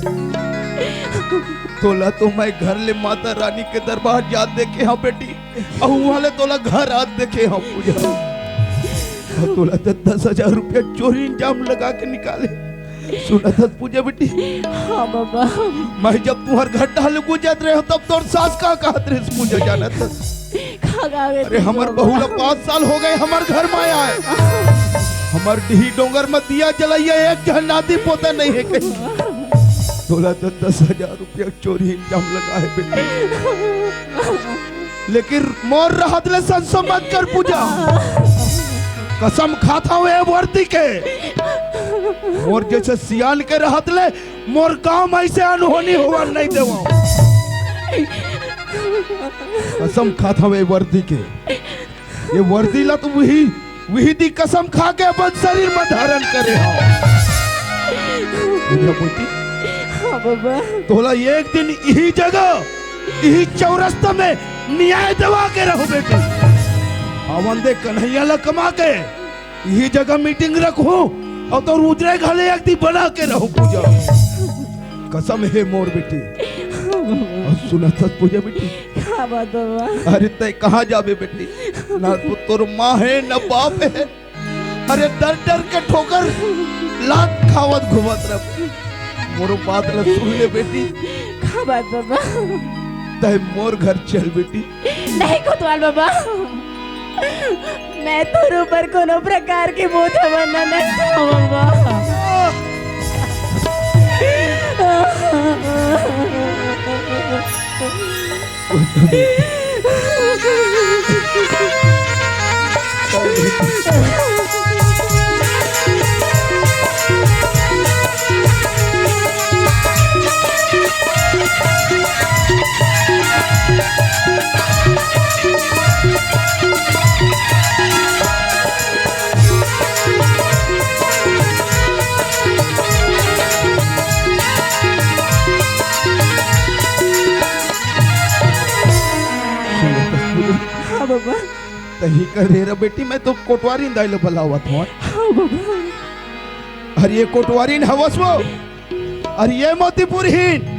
तोला तो मैं घर ले माता रानी के दरबार जा देखे हाँ बेटी, अहू वाले तोला घर आ देखे हाँ पूजा। तोला तो 10,000 रुपया चोरी इंजाम लगा के निकाले। सुना था पूजा बेटी। हाँ बाबा। मैं जब तुम्हार घर टहल गुजर रहे हो तब तोर सास का कहत रहे पूजा जाना था। अरे हमार बहू ला 5 साल हो गए हमार घर में आया है। हमार ढी डोंगर में दिया जलाइए एक जन नाती पोता नहीं है कहीं। तोला तो 10,000 रुपया चोरी इंजाम लगा है बेटी। लेकिन मोर रहत ले संसो मत कर पूजा। कसम खाता हुए वर्दी के मोर जैसे सियान के रहत ले मोर गांव में ऐसे अनहोनी हुआ नहीं देवा। कसम खाता हुए वर्दी के। ये वर्दी ला तो वही दी कसम खा के अपन शरीर में धारण करे हाँ बाबा। तोला एक दिन यही जगह यही चौरस्ता में न्याय दवा के रहो बेटी। आवंदे कन्हैया ला कमा के यही जगह मीटिंग रखो और तो रुद्रे घाले एक दिन बना के रहो पूजा। कसम है मोर बेटी। सुना था पूजा बेटी। क्या बात बाबा। अरे तय कहाँ जाबे बेटी, ना तो तोर माँ है ना बाप है। अरे डर डर के ठोकर लात खावत घुमत रह। मोर बात ला सुन ले बेटी। क्या बात बाबा। तय मोर घर चल बेटी। नहीं कोतवाल बाबा, मैं तोर ऊपर कोनो प्रकार के बोझा बनना नहीं चाहूँगा। हाँ बाबा। तही कर रे बेटी, मैं तो कोटवारी दाइलो बलावत हूँ। हाँ बाबा। अरे ये कोटवारी हवस वो, अरे ये मोतीपुर हीन।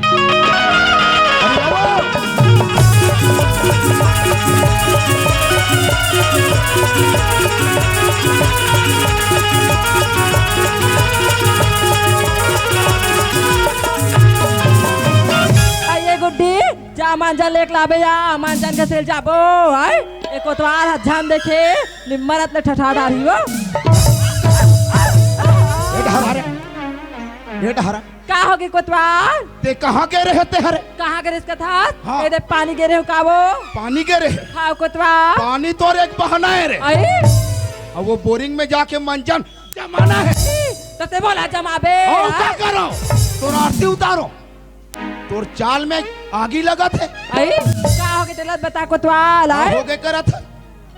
गुड्डी जा मांझा लेक लाबे या मांझान के सेल जाबो आय ए कोतवाल हजान देखे निम्मरत ले ठठाडा रही हो। ये ढारा का होगी कोतवाल? ते कहाँ के रहे ते हरे? कहाँ के इसका था? हाँ। ए दे पानी गिरे हो का वो? पानी के रहे? हाँ कोतवाल। पानी तो एक बहाना है रे। आई अब वो बोरिंग में जाके मंजन जमाना है। तो ते बोला जमाबे। और क्या करो? तो आरती उतारो। तोर चाल में आगी लगा थे। आई का होगी तेला बता कोतवाल? आई हो गए करा था।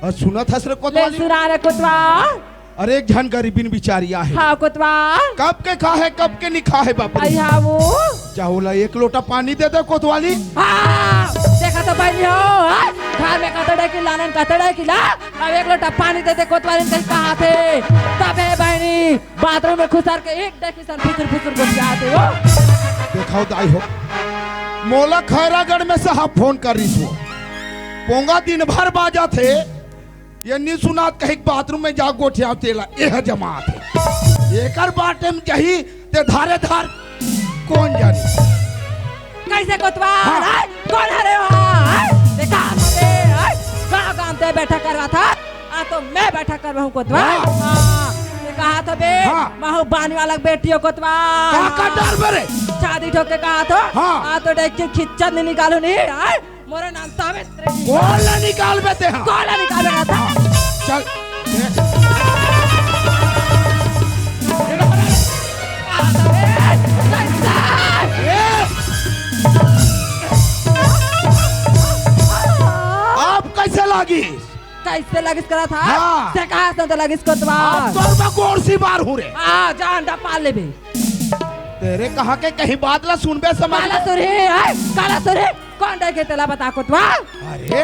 और सुना था सर ले कोतवाली। सुना रे कोतवाल। अरे एक झन गरीबिन बिचारिया है हाँ कोतवा कब के खा है कब के नहीं खा है बाबू आई हाँ वो चाहोला एक लोटा पानी दे दे कोतवाली। हाँ देखा तो बहनी हो हाँ? घर में कतड़ा की लानन कतड़ा की ला अब एक लोटा पानी दे दे कोतवाली कहीं कहाँ थे तब है बहनी बाथरूम में खुसर के एक देखी सर फुसुर फुसुर घुस जाते हो देखाओ दाई हो मोला खैरागढ़ में से आप फोन कर रही थी पोंगा दिन भर बाजा थे ये नहीं सुना कहीं बाथरूम में जा गोठिया तेला यह जमात है एकर बाटे में जही ते धारे धार कौन जाने कैसे कोतवा हाँ। हाँ? कौन है रे वहाँ देखा हमने कहाँ काम ते बैठा कर रहा था तो मैं बैठा कर रहा हूँ कोतवा हाँ। हाँ ये कहा तो बे हाँ। महू बानी वाला बेटी हो कोतवा का डर बरे शादी ठोक के कहा तो हाँ। तो देख के खिच्चर नहीं निकालो नहीं हाँ? मोरा नाम सावित्री गोला निकाल बेते हैं गोला निकाल रहा था चल आप कैसे लगी कैसे लगिस करा था हाँ। से कहा तो लगिस कोतवा आप तोर में गोर सी बार हो रे हाँ जान डा पाल ले बे तेरे कहा के कहीं बात ला सुनबे समझ काला सुरे है काला सुरे कौन डे के तेला बता कोतवा अरे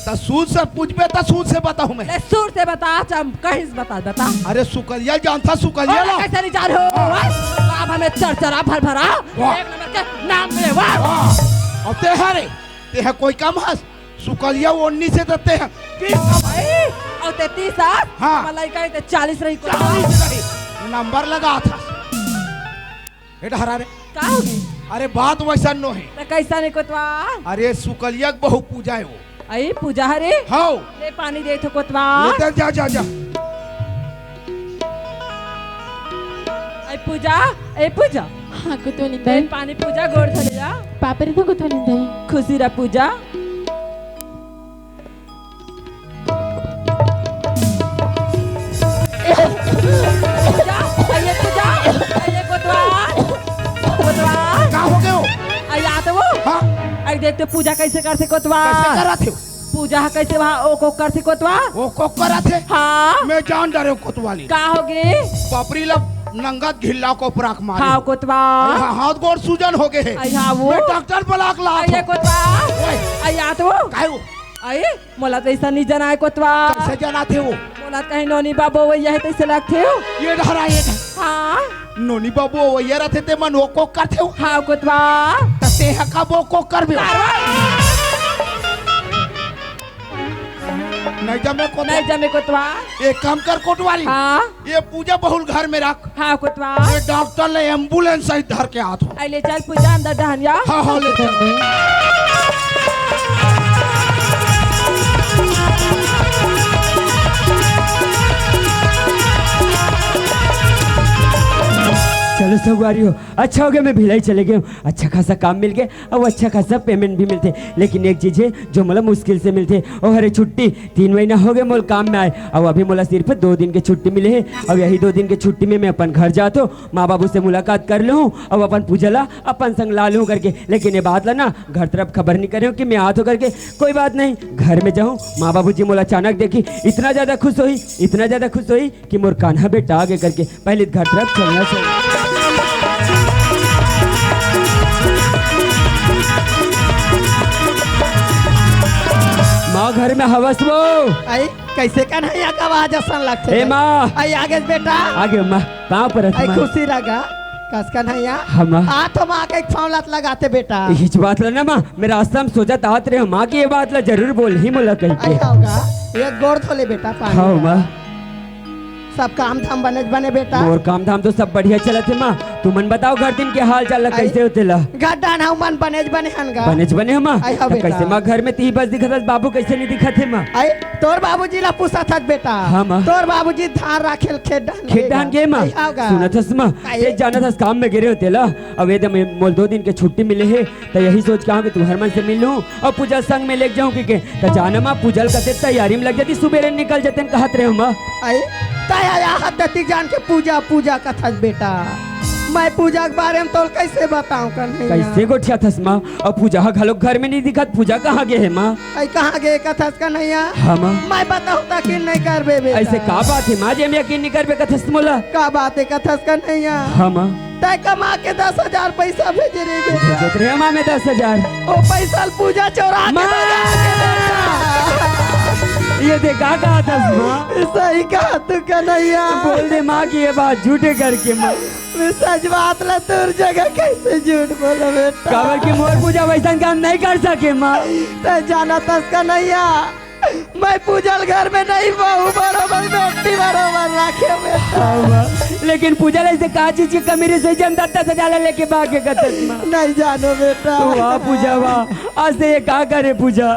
तसूद से पूछबे तसूद से बताऊं मैं ले सुर से बता चम कहीं से बता अरे सुकलिया जानता सुकलिया ला कैसे नहीं जा रहे हो आप हमें चरचरा भर भरा वाह। एक नंबर के नाम में वाह वाह। अब ते हरे ते है कोई कम हस सुकलिया ओन्नी से देते हैं कि भाई और 33 साल हाँ। मलाई का 40 रही को नंबर लगा था एटा हरा रे का होगी अरे बात वैसा नो है तो कैसा नहीं कोतवा अरे सुकलिया के बहु पूजा है वो आई पूजा हरे हाउ ले पानी दे तो कोतवा इधर जा जा जा आई पूजा ए पूजा हाँ कुतवाली तेन पानी पूजा गोड़ चले जा पापरे तो कुतवाली दई खुशी रा पूजा पूजा आइए पूजा आइए कोतवा कोतवा का हो गए हो आई आ तो वो हाँ आई देख तो पूजा कैसे करते कोतवा कैसे करा थे पूजा कैसे वहाँ ओ को करते कोतवा वो को करा थे हाँ मैं जान डरे कोतवाली का होगी पापरी ला नंगा घिल्ला को पराक मारे हाँ कोतवा हाँ, हाथ गोड़ सूजन हो गए आई हाँ वो मैं डॉक्टर बुलाक ला आइए कोतवा ओए। आई आ तो वो काहे वो आई मोला तो ऐसा नहीं जना है कोतवा कैसे जाना थे वो मोला कहीं नोनी बाबू वो यही तो ऐसे लगते हो ये ढरा ये ढरा। हाँ नोनी बाबू वो ये रहते ते मन वो को करते हो हाँ कोतवा तते है का वो को कर भी नहीं जमे को नहीं जमे कोतवा एक काम कर कोटवाली हाँ ये पूजा बहुल घर में रख हाँ कोतवा ये डॉक्टर ले एम्बुलेंस सहित धर के आत हो आई ले चल पूजा अंदर डहनिया हाँ हाँ ले चल चलो सवारी हो अच्छा हो गया मैं भिलाई चले गया हूँ अच्छा खासा काम मिल गया और अच्छा खासा पेमेंट भी मिलते लेकिन एक चीज़ है जो मतलब मुश्किल से मिलते और हरे छुट्टी 3 महीना हो गए मोल काम में आए और अभी मोला सिर्फ 2 दिन की छुट्टी मिले है और यही 2 दिन की छुट्टी में मैं अपन घर जाता हूँ माँ बाबू से मुलाकात कर लूँ और अपन पूजा ला अपन संग ला लूँ करके लेकिन ये बात ला ना घर तरफ खबर नहीं करे कि मैं आत हो करके कोई बात नहीं घर में जाऊँ माँ बाबू जी मोला अचानक देखी इतना ज़्यादा खुश हुई कि मोर कान्हा बेटा आगे करके पहले घर तरफ चलना चाहिए माँ घर में हवस वो आई कैसे कन्हैया का आवाज असन लगते ए माँ आई आगे बेटा आगे माँ कहाँ पर है आई माँ? खुशी लगा कस कन्हैया हाँ माँ आ तो माँ के फौलत लगाते बेटा हिच बात ला ना माँ मैं रास्ता में सोचा तात रहे माँ की ये बात ला जरूर बोल ही मोला कहीं आई के होगा ये गोड़ धोले बेटा पानी हाँ का। माँ सब काम धाम बने बेटा और काम धाम तो सब बढ़िया चला थे माँ तू मन बताओ घर दिन के हाल चाल ला आई- कैसे होते ला गड्ढा ना मन बने हनगा बनेज बने हम माँ आई हाँ तो बेटा। कैसे माँ घर में ती बस दिखा था बाबू कैसे नहीं दिखा थे माँ आई तोर बाबूजी ला पूछा था बेटा हाँ, माँ। तोर बाबूजी धान राखेल खेत डान खेत धान के माँ आई होगा। सुना था माँ आई- ये जाना था काम में गिरे होते ला अब ये मोल 2 दिन के छुट्टी मिले है तो यही सोच के कि तू हरमन से मिल लूँ और पूजा संग में लेके जाऊँ कि तो जाना माँ पूजल करते तैयारी में लग जाती सुबह निकल जाते कहत रहे माँ आई तया हाथ दती जान के पूजा कथा बेटा मैं पूजा के बारे में तो कैसे बताऊं कन्हैया? कैसे गोठिया थस माँ? और पूजा घलोक घर में नहीं दिखत, पूजा कहाँ गए है माँ? ऐ कहाँ गए कथस कन्हैया? हाँ माँ। मैं बताऊं ताकि नहीं करबे बेटा। ऐसे का बात है माँ जे हम यकीन नहीं करबे कथस मोला? का बात है कथस कन्हैया? हाँ माँ। तय कमा के 10,000 पैसा भेजे रे बेटा। सोच रहे माँ में 10,000। ओ पैसा पूजा चोरा के माँ! भगा के बेटा। ये देखा कहा था माँ? सही कहा तू कन्हैया। बोल दे माँ की ये बात झूठे करके माँ। मैं सच बात ला तोर जगह कैसे झूठ बोलो बेटा? काबर की मोर पूजा वैसा काम नहीं कर सके माँ। तय जाना तस कन्हैया, मैं पूजल घर में नहीं बहू बरोबर बेटी बरोबर रखे बेटा। हाँ माँ। लेकिन पूजा ऐसे कहा चीज की कमी रही सही जम 10,000 लेके भागे कथस माँ। नहीं जानो बेटा। तो वाह पूजा वाह, आज से ये का करे पूजा?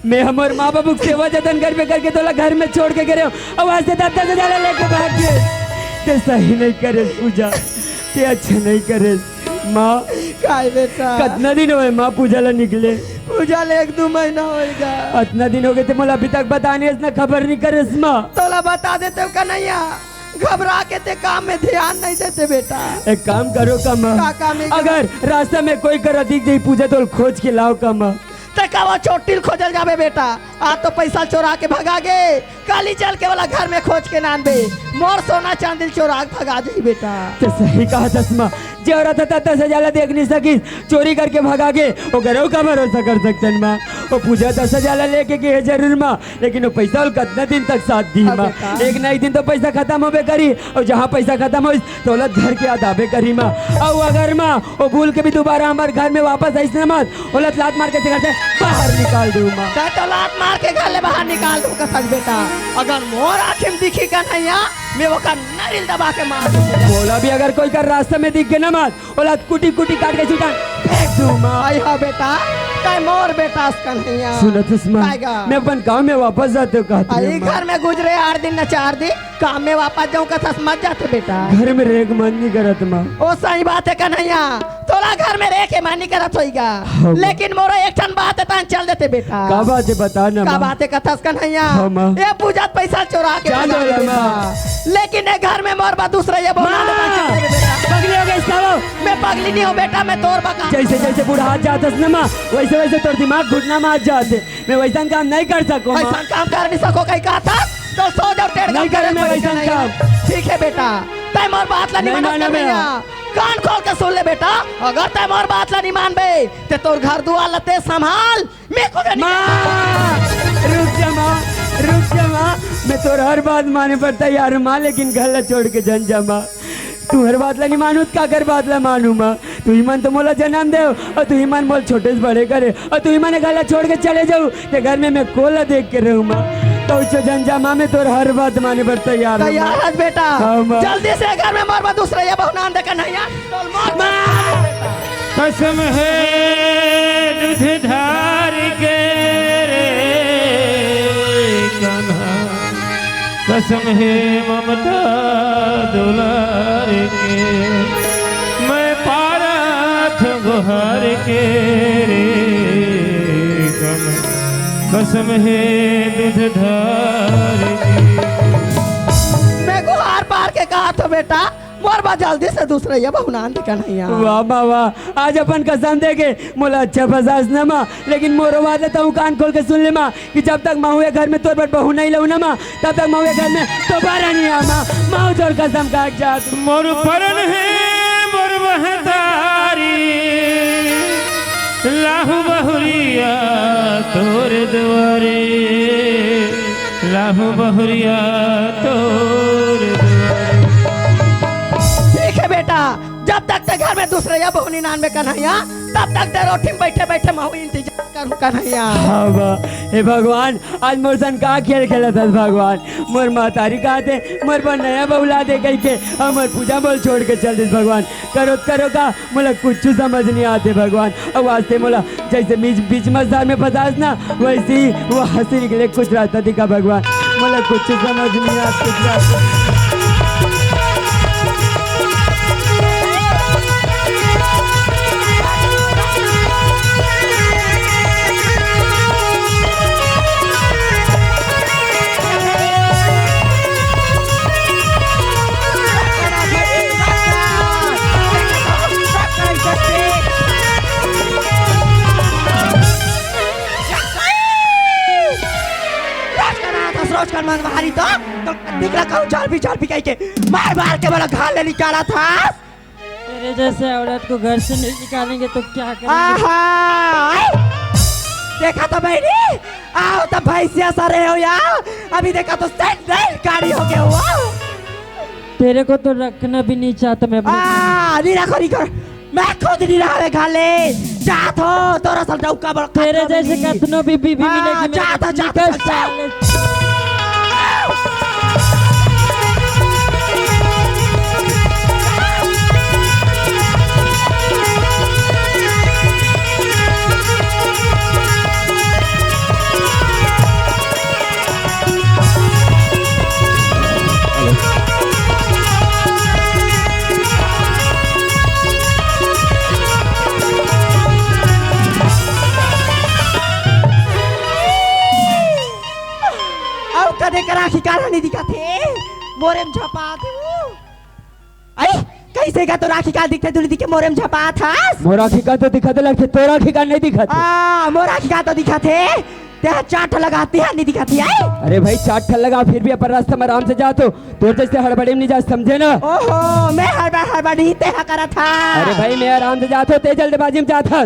मैं हमारे माँ बाबू की सेवा जतन घर पे करके तोला घर में छोड़ के गिरे और आज से 10,000 लेके भाग गए। ते सही नहीं करे पूजा, ते अच्छा नहीं करे माँ। काय बेटा? कितना दिन हुए माँ पूजा ला निकले? पूजा ले 1-2 महीना होएगा। इतना दिन हो गए थे मोला अभी तक बताने इतना खबर नहीं करे माँ। तोला बता देते हो कन्हैया, घबरा के ते काम में ध्यान नहीं देते बेटा। एक काम करो का माँ, का काम है? अगर रास्ता में कोई कर दिख गई पूजा तो खोज के लाओ का माँ। ते कवा चोटिल खोजल जाबे बेटा। आज तो पैसा चोरा के भगा गे, काली चल के वाला घर में खोज के नान बे, मोर सोना चांदी चोरा के भगा जाई बेटा। तो सही कहा चश्मा, जे औरत 10,000 देख नहीं सकी चोरी करके भगा के वो घरों का भरोसा कर सकते माँ। वो पूजा 10,000 लेके गए जरूर माँ, लेकिन वो पैसा और कितना दिन तक साथ दी माँ। एक ना एक दिन तो पैसा खत्म होबे करी, और जहाँ पैसा खत्म हो तो घर के याद आबे करी माँ। और अगर माँ वो भूल के भी दोबारा हमारे घर में वापस आई ना मत, औलत लात मार के घर से बाहर निकाल दूँ माँ। तो लात मार के घर ले बाहर निकाल दूँ कसक बेटा। अगर मोर आँखें में दिखी कन्हैया, मैं वो का नरिल दबा के मार दूँ। बोला भी अगर कोई का रास्ते में दिख गया ना मत, औलत कुटी कुटी काट के छुटा फेंक दूँ माँ। आई हा बेटा, तय मोर बेटा कन्हैया। सुनो तस्मा, आएगा। मैं अपन गाँव में वापस जाते कहते आई घर में गुजरे 8 दिन न 4 दिन, काम में वापस जाऊँ कथस मत जाते बेटा। घर में रह के मन नहीं करत माँ। ओ सही बात है कन्हैया, थोड़ा घर में रह के मन नहीं करत होइगा, हाँ। लेकिन मोरा एक ठन बात है तान चल देते बेटा। का बात है बता ना का माँ। बात है कथस कन्हैया? हाँ, माँ। ये पूजा पैसा चोरा के जान भगा दो के माँ। बेटा। लेकिन ये घर में मोर बा दूसरा ये बोला पगली हो गई इसका वो। मैं पगली नहीं हूँ बेटा, मैं तोर बका। जैसे जैसे बूढ़ा हाथ जाता ना माँ, वैसे वैसे तोर दिमाग घुटना में हाथ जाते। मैं वैसा काम नहीं कर सकूँ माँ। ऐसा काम कर नहीं सको कहीं कहा था तो सो जाओ टेढ़ नहीं करे मैं वैसा काम। ठीक है बेटा, तय मोर बात ला नहीं नहीं मानत माना मैं। कन्हैया। कान खोल के सुन ले बेटा, अगर तय मोर बात ला नहीं मान बे ते तोर घर दुआर लते संभाल, मैं खुद नहीं माँ रुक जा माँ, रुक जा माँ। मैं तो हर बात माने पर तैयार हूँ माँ, लेकिन घर ला छोड़ के जन जा माँ। तू हर बात ला नहीं मानू का कर बात ला मानू माँ। तू ही मन तो मोला जन्म दे, और तू ही मन मोल छोटे से बड़े करे, और तू ही मन घर ला छोड़ के चले जाऊ ते घर में मैं कोला देख के रहूँ माँ। तो जन जा माँ, मैं तो हर बात माने पर तैयार हूँ तैयार है बेटा। हाँ, माँ। जल्दी से घर में मोर बा दूसरा ये बहुनान दे कन्हैया। चल मोर कसम है दूध धार के रे कन्हा, कसम है ममता दुलार के, मैं पारथ गुहार के रे कन्हा, कसम है दूध धार की। मैं गुहार पार के कहा था बेटा, मोर बा जल्दी से दूसरा ये बहुनान दे कन्हैया। वाह वाह वाह, आज अपन कसम दे के मोला अच्छा फसास न माँ, लेकिन मोरो बात लेता हूँ कान खोल के सुन ले माँ, कि जब तक माँ हुए घर में तोर पर बहू नहीं लऊ ना माँ, तब तक माँ हुए घर में दोबारा नहीं आ माँ। माँ तोर कसम का जात मोर परन है मोर महतारी, लाहू बहुरिया तोर दुआरे, लाहू बहुरिया तोर दुआरे। ठीक है बेटा, जब तक ते घर में दूसरे या बहुनी नान में कन्हैया, तब तक ते रोटी में बैठे बैठे महू इंतजार करूँ कन्हैया। हाँ वाह, हे भगवान आज मोर सन का खेल खेला था भगवान। मोर मातारी कहा थे मोर पर नया बहुला दे कही के और मोर पूजा बोल छोड़ के चल दे भगवान। करो करो का मोला कुछ समझ नहीं आते भगवान। और वास्ते मोला जैसे बीच मजार में फंसास ना, वैसे ही वो हंसी निकले कुछ रास्ता दिखा भगवान। मोला कुछ समझ नहीं आता। मन मारी तो निकला कहूँ चाल भी कह के मार के बोला घर ले निकाला था। तेरे जैसे औरत को घर से नहीं निकालेंगे तो क्या करेंगे? आहा, देखा तो बहनी, आओ तो भैंसिया सारे हो यार, अभी देखा तो सैंडल गाड़ी हो गया हुआ। तेरे को तो रखना भी नहीं चाहता मैं नहीं रखो मैं खुद नहीं रहा घर ले जात हो तोरा सल डौका बड़ तेरे जैसे कतनो भी बीबी मिलेगी जाता कदे करा की कारण नहीं दिखाते मोरे में झपा दू। आई कैसे का तो राखी का दिखते दूरी दिखे मोरे में झपा था। मोरा की का तो दिखाते लगते, तो राखी का नहीं दिखाते। मोरा की का तो दिखाते ते चाट लगाती है नहीं दिखाती है। अरे भाई चाट लगा फिर भी अपन रास्ते में आराम से जा तो तोर जैसे हड़बड़ी में नहीं जा, समझे ना। ओहो मैं हड़बड़ी ते करा था। अरे भाई मैं आराम से जाता ते जल्दबाजी में जाता।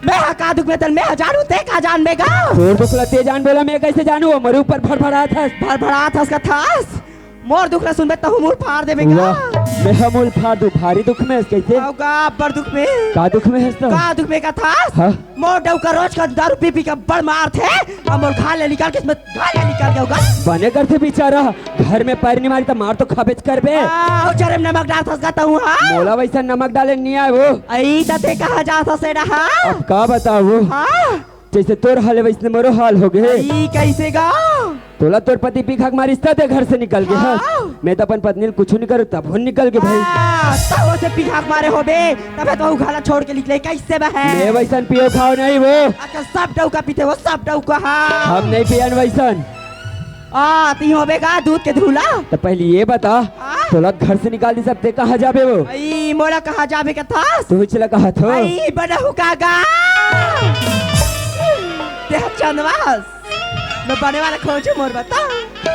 मैं का दुख में तल में जानू ते का जान में गा तोर दुखला ते जान बोला मैं कैसे जानू, मरे ऊपर फड़फड़ा था उसका थास मोर दुख सुन में तो मूल फाड़ देबे गा। मैं मूल फाड़ दू, भारी दुख में कैसे का बड़ दुख में का दुख में है तो का दुख में का थास। हाँ? मोर डौ का रोज का दारू पी का बड़ मार थे और मोर खा ले निकाल के इसमें गालियां निकाल के होगा बने करते बेचारा घर में पैर नहीं मारी तो मार तो खाबेच कर बे। चरम नमक डाल था कहता हूं। हां मोला वैसा नमक डाले नहीं आए वो आई तते कहा जाता से रहा। अब का बताओ हां जैसे तोर हाल है वैसे मोरो हाल हो गए। ई कैसे गा तोला तोर पति पीखाक मारिस्ता थे घर से निकल गए। हाँ। मैं तो अपन पत्नी कुछ नहीं करूँ तब निकल के भाई तब से पीखाक मारे हो बे तबे तो घाला छोड़ के निकले कैसे बहे। मैं वैसन पियो खाओ नहीं वो सब डौ का पीते वो सब डौ का। हम नहीं पियन वैसन। ती होबे का दूध के धूला। तो पहले ये बता तोला घर से निकाल दी सब ते कहाँ जाबे वो? आई मोला कहाँ जाबे का था तू चला कहा थो आई बड़ा हुका गा ते चंदवास मैं बने वाला खोजू मोर बता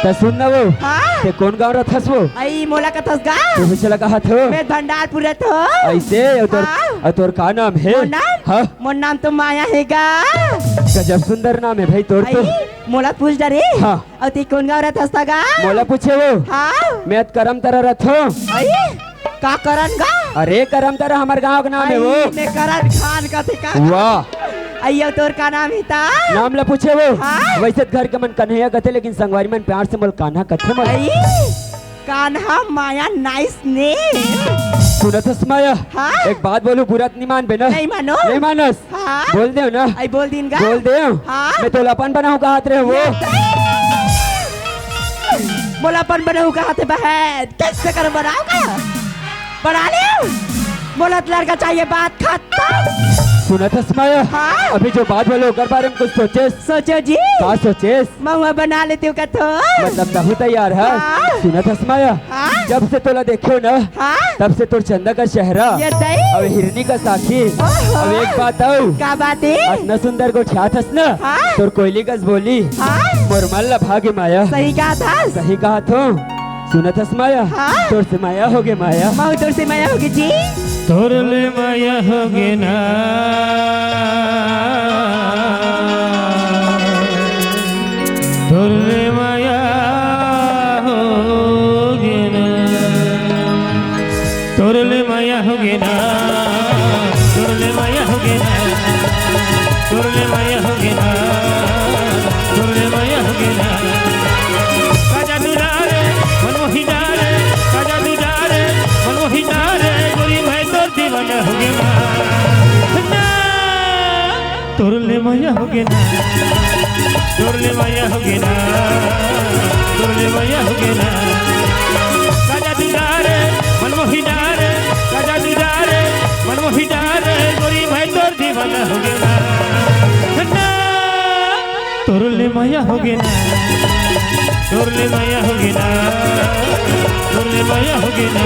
तो सुन ना वो हाँ ते कौन गाँव रथस वो? आई मोला का थस गा तू चला कहा थो मैं भंडारपुर रहतो ऐसे और तोर का नाम है? मोर नाम हाँ मोर नाम तो माया है गा। गजब सुंदर नाम है भाई तोर तो। मोला पूछ डरे हाँ और ती कौन गाँव रहता हस्ता गा? मोला पूछे वो हाँ मैं करम तरह रथो। आई का करन गा? अरे करम तरह हमारे गाँव का नाम है वो। मैं करन खान का थे का वाह अयो तोर का नाम है ता नाम ला पूछे वो। हाँ? वैसे घर के मन कन्हैया कथे लेकिन संगवारी मन प्यार से मोल कान्हा कथे मोल। आई कान्हा माया नाइस नेम। सुनत हस माया हाँ? एक बात बोलू बुरा नहीं मान बे ना? नहीं मानो नहीं मानस हाँ? बोल दे ना आई बोल दिन गा बोल दे हाँ? मैं तो लपन बना हूँ कहा रहे वो मोलापन बनाऊ कहा थे बहन कैसे कर बनाओ का बना ले बोला लड़का चाहिए बात खत्म। सुनत हस माया हाँ? अभी जो बात बोलो कर बारे में कुछ सोचे सोचो जी का सोचे महुआ बना लेती हूँ कथो मतलब दहू तैयार है। हाँ? सुनत हस माया हाँ? जब से तोला देखो ना हाँ? तब से तोर चंदा का चेहरा ये दई अब हिरनी का साथी। ओहो। अब एक बात आओ का बात है इतना सुंदर को छात हस ना हाँ? तोर कोयली कस बोली हाँ? मुरमल भाग्य माया सही कहा था सही कहा तो सुनत हस माया हाँ? तोर से माया हो गए माया महू तोर से माया होगी जी तोरले माया होगे ना तोरले माया होगे ना तोरले माया होगे ना तोरले माया होगे ना तोरले माया होगे ना तोरले माया होगे ना काजा दुलारे मनमोही डारे काजा दुलारे मनमोही डारे गोरी भाई तोर दीवाना होगे ना तोरले माया होगे ना तोरले माया होगे ना तोरले माया होगे ना काजा दुलारे मनमोही डारे काजा दुलारे मनमोही डारे गोरी भाई तोर दीवाना होगे ना तोरले माया होगे ना तोरले माया होगे ना तोरले माया होगे ना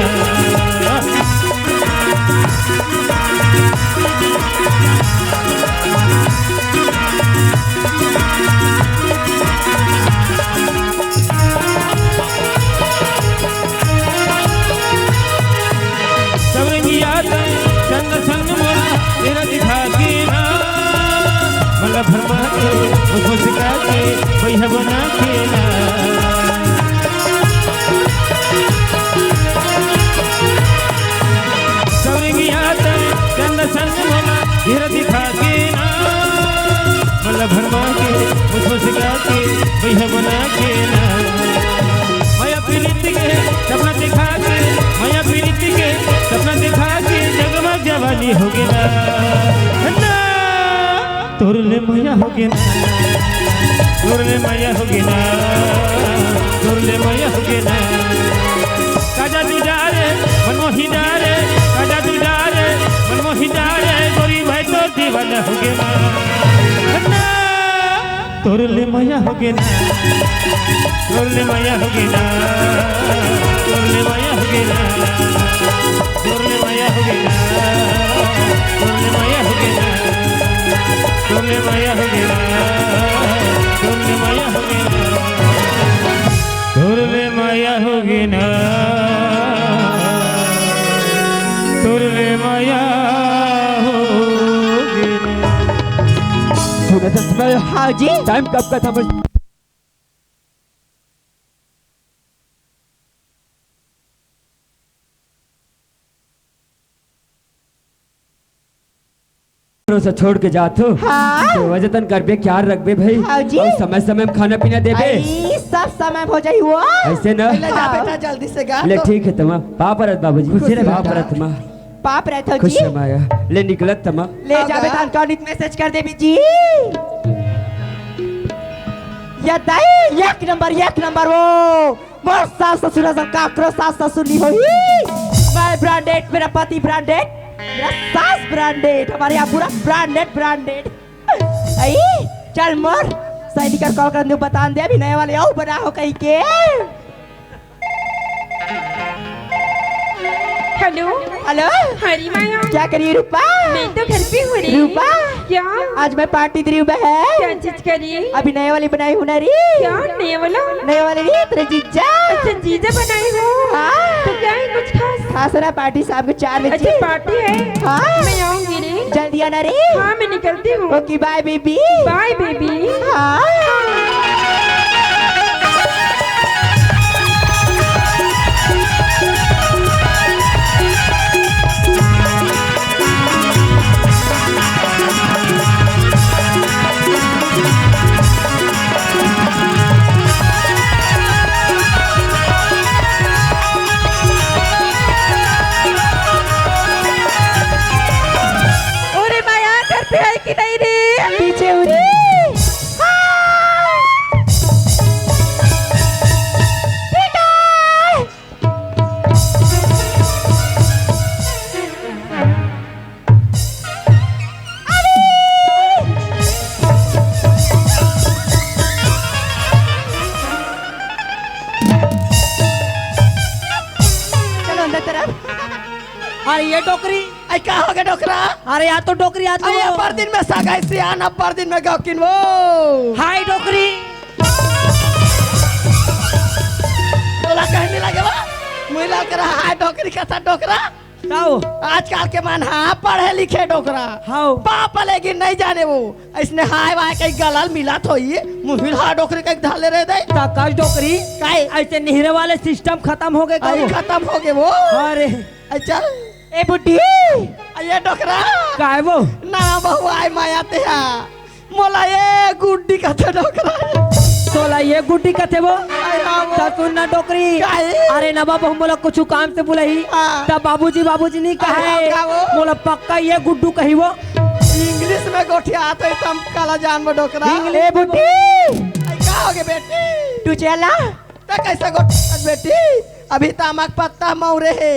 मला भरमा के मुस्का के भैया बना के ना सवरिंगिया तर चंद संग मोला धीर दिखा के ना मला भरमा के मुस्का के भैया बना के ना माया पीड़ित के सपना दिखा के माया पीड़ित के सपना दिखा के जगमग जवानी हो गया ना तोरले माया हो गया तोरले माया हो गया तोरले माया हो गया काजा दुजारे मनमोही डारे काजा दुजारे मनमोही डारे गोरी भाई तो दीवाना हो गया ना तोरले माया हो गया तोरले माया हो गया तोरले माया हो गया तोरले माया हो गया तोरले माया हो गया तोरले माया हो गया तोरले माया हो गया तोरले माया हो गया तोरले माया हो गया थोड़ा सा समय हाँ जी टाइम कब का था बस से छोड़ के जात हो हाँ। तो वजन कर बे क्या रख बे भाई हाँ जी। और समय समय में खाना पीना दे बे आई, सब समय हो जाई हुआ ऐसे ना ले जा बेटा जल्दी से गा ले तो। ठीक है तमा पाप रत बाबूजी खुश रह पाप बेटा। रत माँ पाप रहते हो खुश जी रमाया ले निकलत तमा ले जा बेटा अनकाउंट मैसेज कर दे जी या दाई एक नंबर वो मोर सास ससुर सब काकरो सास ससुर नहीं होई मैं ब्रांडेड मेरा पति ब्रांडेड मेरा सास ब्रांडेड हमारे यहाँ पूरा ब्रांडेड आई चल मोर सैनिक कॉल कर दे बता दे अभी नए वाले आओ बना हो कहीं के हेलो हेलो हरी माया क्या करिए रूपा मैं तो घर पे हूँ रे रूपा क्या आज मैं पार्टी दे रही हूँ क्या बहन चीज करिए अभी नए वाली बनाई हूँ ना री क्या नया वाला नए वाले री तेरे जीजा अच्छा जीजा बनाई हो हाँ। तो क्या है कुछ खास खास ना पार्टी शाम को 4 बजे अच्छा पार्टी है हाँ। मैं आऊंगी रे जल्दी आना रे हाँ मैं निकलती हूँ okay bye baby bye baby हाँ अरे माया घर पे है कि नहीं रे पीछे उड़ी चलो अंदर तरफ अरे ये टोकरी आई का हो गया डोकरा अरे यहाँ तो टोकरी आज अरे पर दिन में सगाई से आना पर दिन में गौकिन वो हाय टोकरी तोला कहने लगे वा मुइला कर हाय डोकरी का था डोकरा आओ आजकल के मन हाँ पढ़े लिखे डोकरा हाउ पाप लेकिन नहीं जाने वो इसने हाय वाय कहीं गलाल मिला तो ये मुहिल हा डोकरी कहीं ढाले रह दे ताकाश टोकरी काहे ऐसे निहरे वाले सिस्टम खत्म हो गए आई कब खत्म हो गए वो अरे आई चल ए बुड्ढी ये डोकरा का है वो ना बहु आई माया ते मोला ये गुड्डी का था डोकरा सोला ये गुड्डी का थे वो आई हाँ वो तकुन ना टोकरी काहे? अरे ना बाबू हम बोला कुछ काम से बुलाई हाँ। तब बाबूजी नहीं अरे हाँ, क्या वो? कहे बोला पक्का ये गुड्डू कही वो इंग्लिश में गोठिया आते ही तुम काला जान में डोकरा ए बुड्ढी आई का हो गए बेटी तू चला तो कैसा गोठिया बेटी अभी तमक पत्ता मौरे है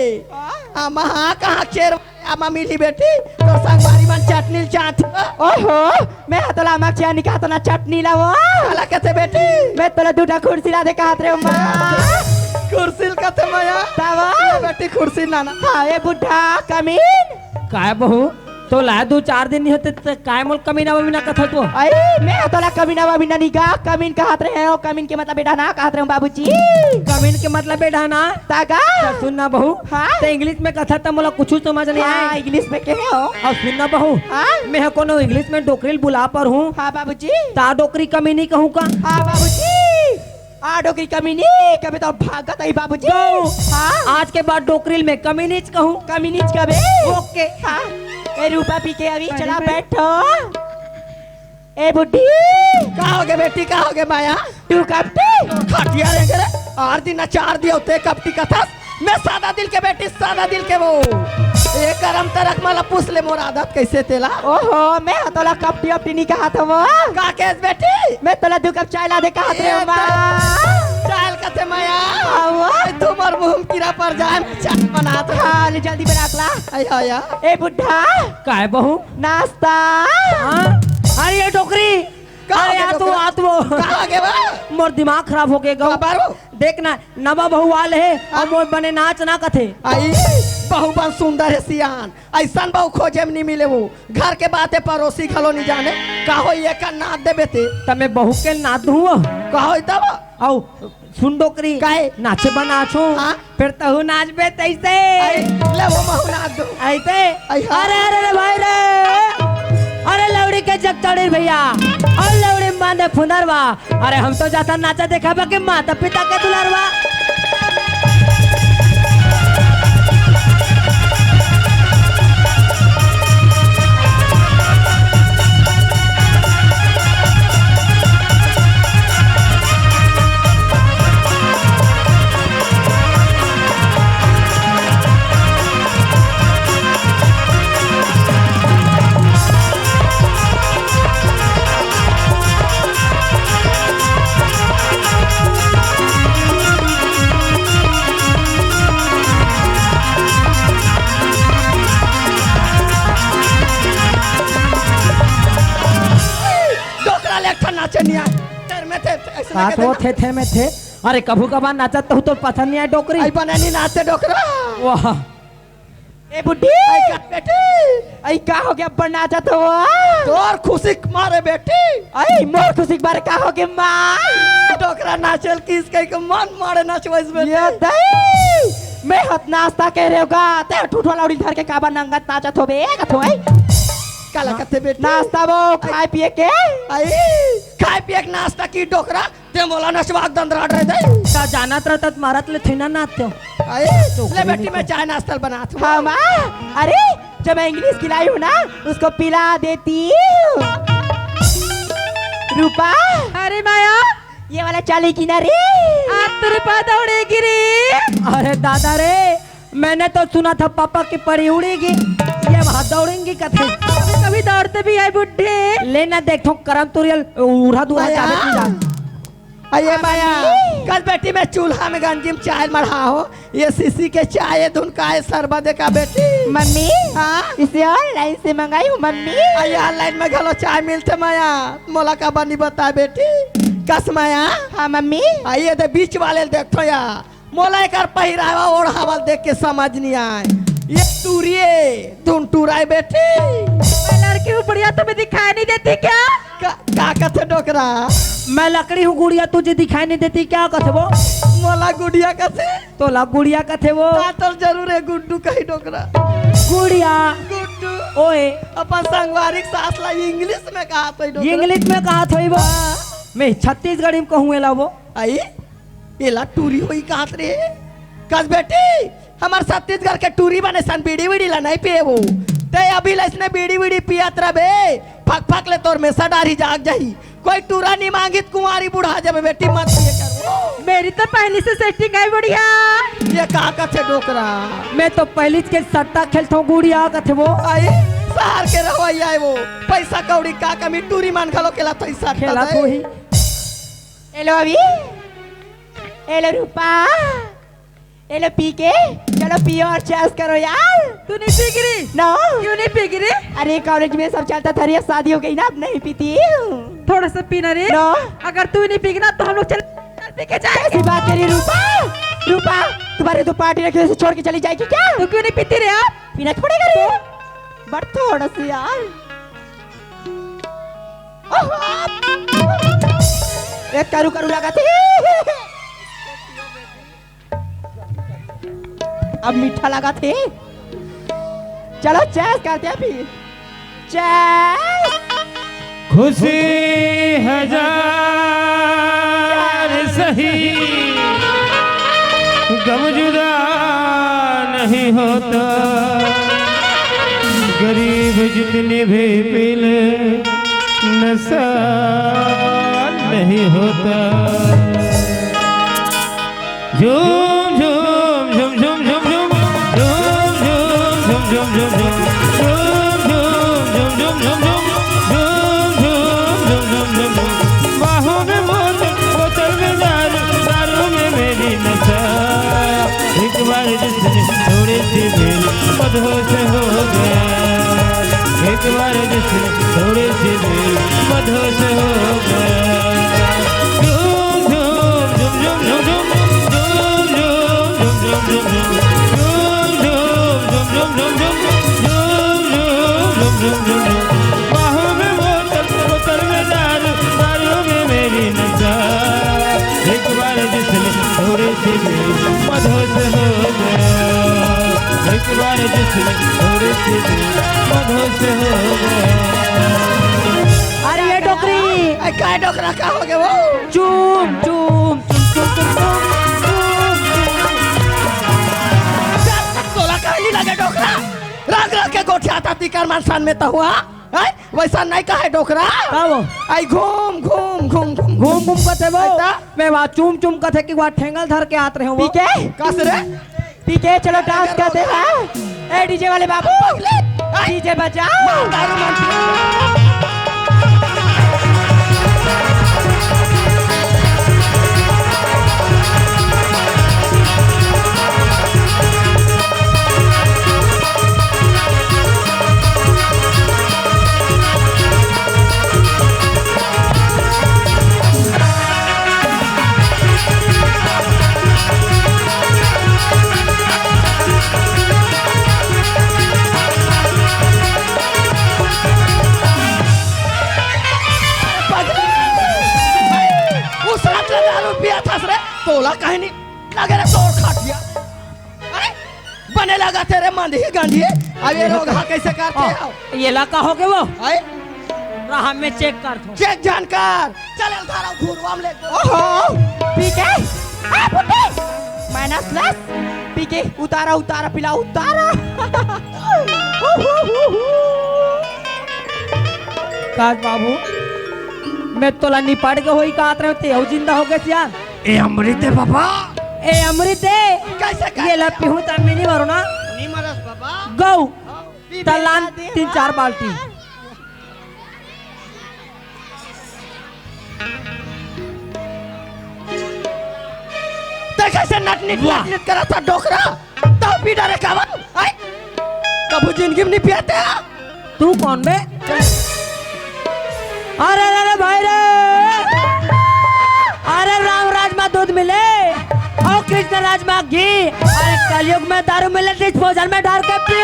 आमा हाँ कहाँ चेर आमा मिली बेटी तो संगवारी मन चटनी चाट ओहो मैं तोला मक चानी का तो ना चटनी लावो काला कहते बेटी मैं तोला दूटा कुर्सी ला दे कहत रे मां कुर्सी कहते माया तावा ये बेटी कुर्सी ना ना हां ए बुढ़ा कमीन का है बहू तो ला 2-4 दिन नहीं होते तो काय मोल कमीना वमीना कथा तो अरे मैं तोला कमीना वामीना नहीं का कमीन कहत रहे हो कमीन के मतलब बेटा ना कहत रहे हो बाबूजी कमीन के मतलब बेटा ना तागा सुनना बहू हाँ? तो इंग्लिश में कथा तो मोला कुछ समझ नहीं हाँ, आया इंग्लिश में कहे हो और सुनना बहू हाँ? मैं कोनो इंग्लिश में डोकरील बुला पर हूँ हाँ बाबूजी ता डोकरी कमीनी कहूँ का हाँ बाबूजी आडो की कमीनी कभी तो भागत है बाबूजी हाँ आज के बाद डोकरील में कमीनीच कहूँ कमीनीच कबे ओके हाँ ए रूपा पी के अभी चला बैठो ए बुड्ढी कहोगे बेटी कहोगे माया तू कपटी खटिया रे करे आर दिन 4 दिया होते कपटी कथा मैं सादा दिल के बेटी सादा दिल के वो ए करम तरक माला पूछ ले मोर आदत कैसे तेला ओहो मैं तोला कपटी अपटी नहीं कहा था वो का केस बेटी मैं तोला 2 कप चाय ला दे कहा रे मां चाय कथे माया आओ तुम्हार मुंह कीड़ा पर जाए चाय बना तो हां ले जल्दी बना ला आया आया ए बुड्ढा काय बहू नाश्ता हाँ? अरे ये डोकरी अरे आ तू कहाँ गए बा मोर दिमाग खराब हो गया बारो देखना नवा बहु वाले है और मोर बने नाच ना कथे आई बहु बन सुंदर है सियान ऐसा बहु खोजे में नहीं मिले वो घर के बातें पड़ोसी खलो नहीं जाने कहो ये का नाच दे बेटे तमे बहु के नाच हुआ कहो तब औ सुन डोकरी काहे नाचे बनाछो हाँ? फिर तहु नाचबे तैसे ले वो महु नाच दो ऐसे आई हाँ। अरे भाई रे अरे लौड़ी के जग चढ़ी भैया और लौड़ी बांधे फुनरवा अरे हम तो जाता नाचा देखा बा के माता पिता के दुलारवा डोकरा ले अच्छा नाचे नहीं आए तेरे में थे ऐसे साथ वो थे में थे अरे कभू कभार नाचा तो पसंद नहीं आया डोकरी आई बनानी नाचे डोकरा वाह ए बुड्ढी आई का बेटी आई का हो गया बना जा तो तोर खुशी मारे बेटी आई मोर खुशी मारे का हो गया मां डोकरा नाचल किस के मन मारे नाचवइस बेटी ये दई मैं हत नाश्ता कह रहे होगा ते ठूठो लौड़ी धर के काबा नंगत नाचत होबे कथो आई काला कथे बेटी नाश्ता वो खाए पिए के आई खाए पिए के नाश्ता की डोकरा ते मोला नचवाक दंदरा रहे दे का जानत रहत मारत ले थेना नाचते आई ले बेटी मैं चाय नाश्ता बनात हूं हां मां अरे जब मैं इंग्लिश खिलाई हूं ना उसको पिला देती रूपा अरे माया ये वाला चाली की ना रे आप तो रूपा दौड़ेगी रे अरे दादा रे मैंने तो सुना था पापा की परी उड़ेगी ये वहां दौड़ेंगी कथे कभी दौड़ते भी है बुड्ढे लेना देखो करम तुरियल उड़ा दुआ चाबे की जा अये माया कल बेटी मैं चूल्हा में गंजी में चाय मढ़ा हो ये सीसी के चाय धुन का है सरबदे का बेटी मम्मी हाँ इसे ऑनलाइन से मंगाई हूँ मम्मी अये ऑनलाइन में घलो चाय मिलते माया मोला का बनी बता बेटी कस माया हाँ मम्मी आइए दे बीच वाले देखो या मोला एक पहिरावा और हवाल देख के समझ नहीं आए ये टूरिए धुन टूराए बेटी लड़की हूँ बढ़िया तुम्हें दिखाई नहीं देती क्या का कथे डोकरा मैं लकड़ी हूँ गुड़िया तुझे दिखाई नहीं देती क्या कथे वो मोला गुड़िया कथे तो ला गुड़िया कथे वो तो जरूर है गुड्डू कही डोकरा गुड़िया गुड्डू ओए अपन संगवारिक सास ला इंग्लिश में कहा तो डोकरा इंग्लिश में कहा थोड़ी वो मैं छत्तीसगढ़ी में कहूँ एला वो आई एला टूरी हुई कहा रे कस बेटी हमार छत्तीसगढ़ के टूरी बने सन बीड़ी बीड़ी ला नहीं पिए वो ते अभी इसने बीड़ी बीड़ी पियत रबे फक फक ले तोर में सडारी जाग जाही कोई टूरा नहीं मांगित कुंवारी बुढ़ा जब बेटी मत ये कर मेरी तो पहले से सेटिंग है बढ़िया ये का कथे डोकरा मैं तो पहली के सट्टा खेलता हूँ गुड़िया कथे वो आई शहर के रवैया है वो पैसा कौड़ी का कमी टूरी मान खलो केला तो ऐसा खेला तो ही हेलो अभी हेलो रूपा हेलो पी के चलो पियो और चैस करो यार तू नहीं पी रही नो क्यों नहीं पी रही अरे कॉलेज में सब चलता था रे शादी हो गई ना अब नहीं पीती थोड़ा सा पीना रे नो अगर तू नहीं पीगी ना तो हम लोग चल पी के जाएंगे कैसी बात करी रूपा रूपा तुम्हारे तो पार्टी रखी वजह से छोड़ के चली जाएगी क्या तू क्यों नहीं पीती रे आप पीना छोड़ेगा रे बट थोड़ा सी यार। एक करू करू लगा थी। अब मीठा लगा थे। चलो चैस करते हैं फिर। चैस। खुशी हजार सही, गम जुदा नहीं होता, गरीब जितनी भी पी ले नशा नहीं होता। झूम झूम झूम झूम झूम झूम झूम झूम झूम झूम झूम झूम झूम बाहों में बोतल में दारू में मेरी नशा। एक बार जिसने थोड़ी सी दिल मदहोश हो गया, एक बार जिसने थोड़ी सी दिल मदहोश हो गया। झूम झूम झूम झूम झूम झूम झूम झूम झूम बाहों में बोतल में दारू में मेरी नशा। एक बार जिसने थोड़ी सी दिल मदहोश हो गया, एक बार जिसने थोड़ी सी दिल मदहोश हो गया। अरे ये टोकरी। क्या डोकरा का हो गया वो? चूम चूम चूम चूम चूम तोला कहली लगे डोकरा, रंग रंग के गोठियाता तिकर मानसान में तो हुआ है? वैसा नहीं कहे डोकरा। वो आई घूम घूम घूम घूम घूम घूम कथे वो ऐसा? मैं वहाँ चूम चूम कथे कि वहाँ ठेंगल धर के आत रहे हो वो। पीके कस रे पीके चलो डांस करते हैं। ए डीजे वाले बाबू डीजे बजाओ। दारू मांगती तोला कहीं नहीं लगे रे तोड़ खाट दिया। बने लगा तेरे मंदी गांधी। अब ये लोग हाँ कैसे करते हो? ये लड़का हो गए वो आए रहा में चेक कर दो। चेक जानकार चले धारा घूरवाम ले। ओहो पीके आ पुटे माइनस प्लस पीके उतारा उतारा पिला उतारा। काज बाबू मैं तोला निपट के होई कात रहे होते हो जिंदा हो गए यार। ए अमृत है बाबा। ए अमृत है कैसे ये लपी हूँ तब नहीं मारो ना। नहीं मरस बाबा। गौ तलान 3-4 बाल्टी। ते कैसे नटनिट करा था डोकरा तो पी डरे कावन। आए कबू जिंदगी में नहीं पियाते। तू कौन बे? अरे अरे भाई रे, अरे राम राज में दूध मिले और कृष्ण राज में घी, अरे कलयुग में दारू मिले डिस्पोजल में डाल के पी।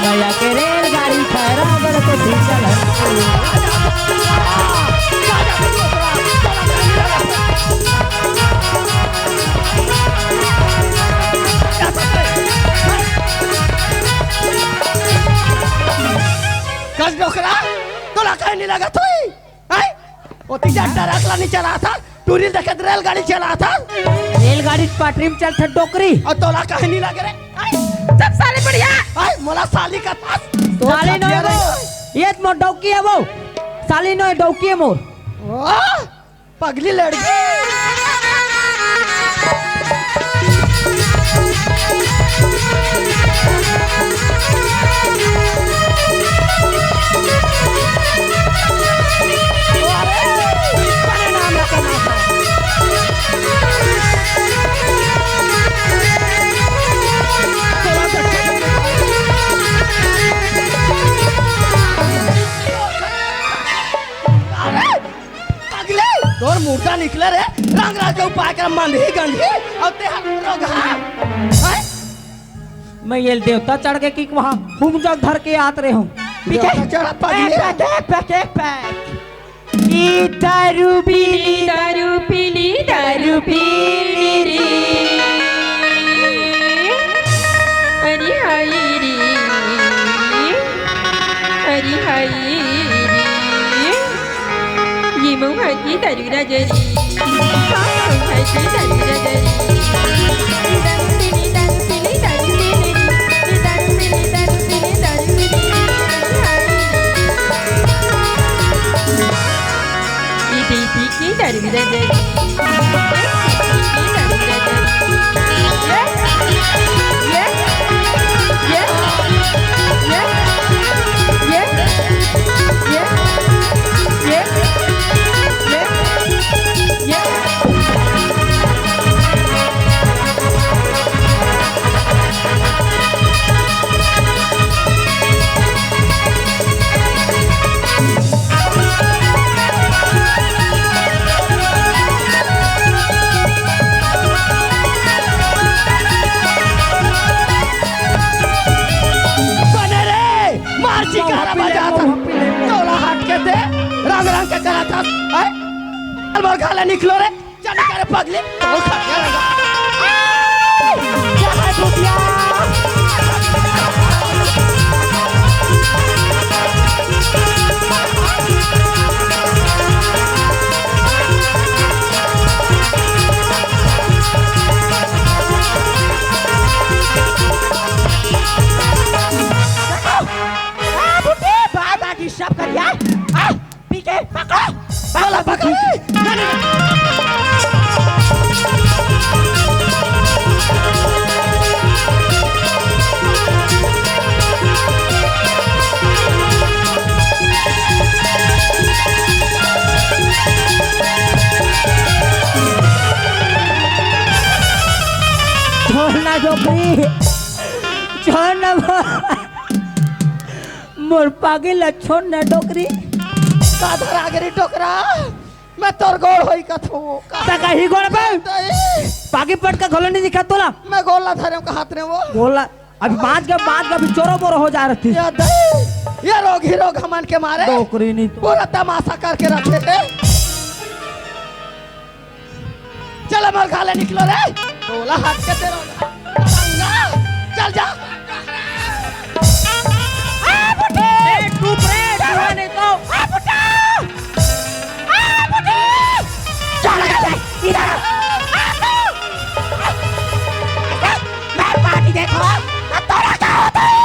माया के रेलगाड़ी खैरा बर को चल। कस डोकरा तोला कहीं नहीं लगा तू आई वो तीजा ट्रक नहीं चला था टूरिल देखे रेलगाड़ी चला था। रेलगाड़ी पटरी में चल डोकरी और तोला कहीं नहीं लगे रे। सब साले बढ़िया। आई मोला साली का पास साली नो वो ये मोर डौकी है वो साली नो डौकी है मोर। पगली लड़की अरे नाम रखना था। अरे अगले तोर मुर्दा निकले रे रंग राज के उपाय कर मंदी गंधी और ते रोगा हैं मैं ये देवता चढ़ के कि वहाँ घूम जग धर के आत रहे हूँ देवता चढ़ा पगले दारू पीली दारू पीली दारू पीली रे अरे हाय रे अरे हाय रे ये मुहाजी दारू राजरी मुहाजी दारू राजरी दारू पीली दारू पीली दारू पीली रे दारू पीली दारू पीली दारू पीली की दारू राजरी रंग के करा था अलवर खाले निकलो रे चल करे पगले तो खा गया क्या है भूतिया भूतिया बाय बाय डिस्टर्ब कर यार पीके पकड़ो पकड़ो पकड़ो छोड़ना डोकरी छोड़ना मोर पागिल छोड़ना डोकरी काधर आगरी टोकरा मैं तोर गोड़ होई कथो तका ही गोड़ पे पागी पट का गोला नहीं दिखा तोला मैं गोला धरे का हाथ ने वो गोला अभी बाज का भी चोरो बोरो हो जा रही थी ये रोग ही रोग हमन के मारे डोकरी नहीं तो पूरा तमाशा करके रखे थे चल मर खा ले निकलो रे गोला हाथ के तेरा चल जा नहीं तो मैं पार्टी देखो तोरा क्या होता है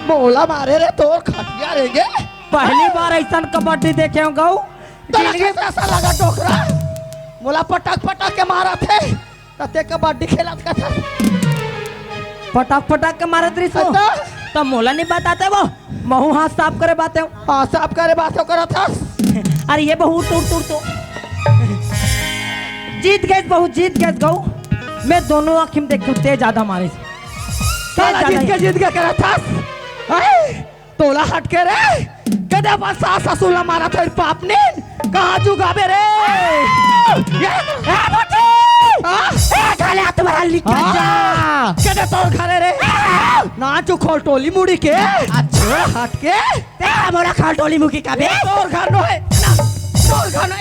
बोला मारे रे तोर खटिया रेगे पहली बार ऐसा कबड्डी देखे हूँ गऊ तोरा कैसे ऐसा लगा टोकरा मोला पटक पटक के मारा थे तते कबड्डी खेलत का था पटक पटक के मारे तरी सो तो मोला नहीं बताते वो महू हाथ साफ करे बातें हाँ साफ करे बातों करा था अरे ये बहू टूट तो जीत गए बहू जीत गए गऊ मैं दोनों आँख में देखूं तेज ज्यादा मारे जीत के करा था तोला हट के रे कदे बस ससुर मारा था पाप ने कहाँ जुगाबे रे तुम्हारा लिखा जा कदे तोर घरे रे नाचो खोल टोली मुड़ी के अच्छा हट के तेरा मोरा खोल टोली मुड़ी का बे तोर घर नो है तोर घर नो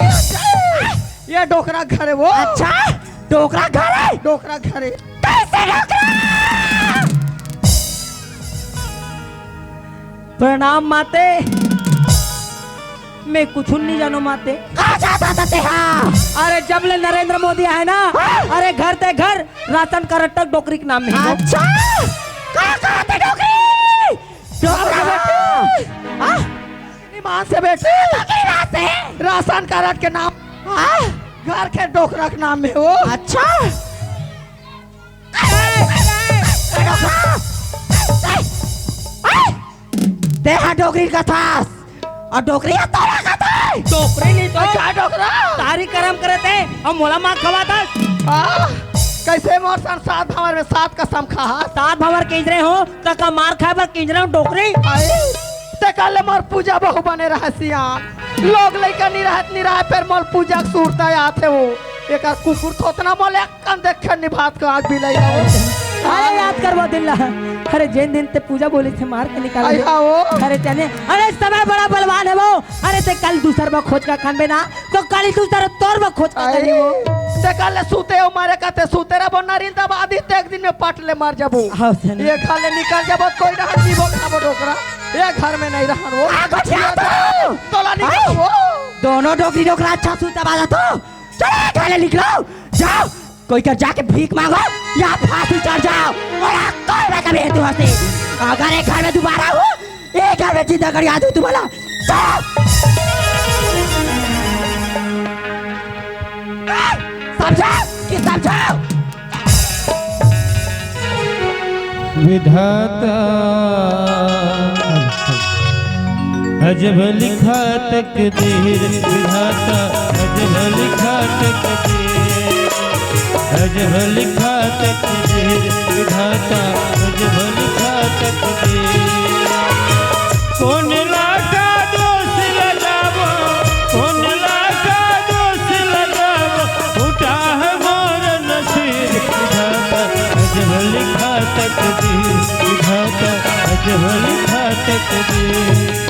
ये डोकरा घर है वो अच्छा डोकरा घर है, डोकरा घर है। कैसे डोकरा? प्रणाम माते। मैं कुछ नहीं जानो माते। कहाँ जाता था तेहा? अरे जब ले नरेंद्र मोदी है ना, अरे घर ते घर राशन कार्ड तक डोकरी के नाम में है। अच्छा, कहाँ थे डोकरी? डोकरा बेटी, ईमान से बेटी, राशन कार्ड के नाम, घर के डोकरा के नाम में हो। अच्छा, तेहा डोकरी का था और डोकरी तोरा का था। डोकरी नहीं तो क्या डोकरा? तारी कर्म करे थे और मोला मार खवा था। कैसे मोर सन सात भंवर में सात कसम खा? सात भंवर किंजरे हो तो का मार खाए पर किंजरे हो डोकरी। ते कल मोर पूजा बहु बने रहा सियान। लोग लइका नहीं रहे फिर मोल पूजा के सूरता आते वो। एक कुकुर थोतना मोले कन देखे निभात का आग भी लई अरे याद कर वो दिन ला। अरे जैन दिन ते पूजा बोली थे मार के निकाल। अरे तेने अरे समय बड़ा बलवान है वो। अरे ते कल दूसर में खोज का खान बेना तो कल दूसर तोर में खोज का करी वो। ते कल सूते हो मारे कहते सूते रे बोना रिल तब आदि ते एक दिन में पट ले मार जबो। ये खाले निकल जब कोई ना जीवो खाबो डोकरा। ये घर में नहीं रहन वो। तोला निकल वो। दोनों डोकरी डोकरा अच्छा सूता बाजा तो। चलो खाले निकलो जाओ। कोई कर जाके भीख मांगो या फांसी चढ़ जाओ और कोई मैं कभी हेतु हंसी। अगर एक घर में दोबारा हो एक घर में जिंदा कर याद हो तुम्हारा। समझो कि समझो। विधाता अजब लिखा तकदीर, विधाता अजब लिखा तकदीर, अजब लिखा तकदीर, विधाता अजब लिखा तकदीर। कौन लागा दोष लगावो, कौन लागा दोष लगावो, उठा है मोर नसीब, विधाता अजब लिखा तकदीर, विधाता अजब लिखा तकदीर।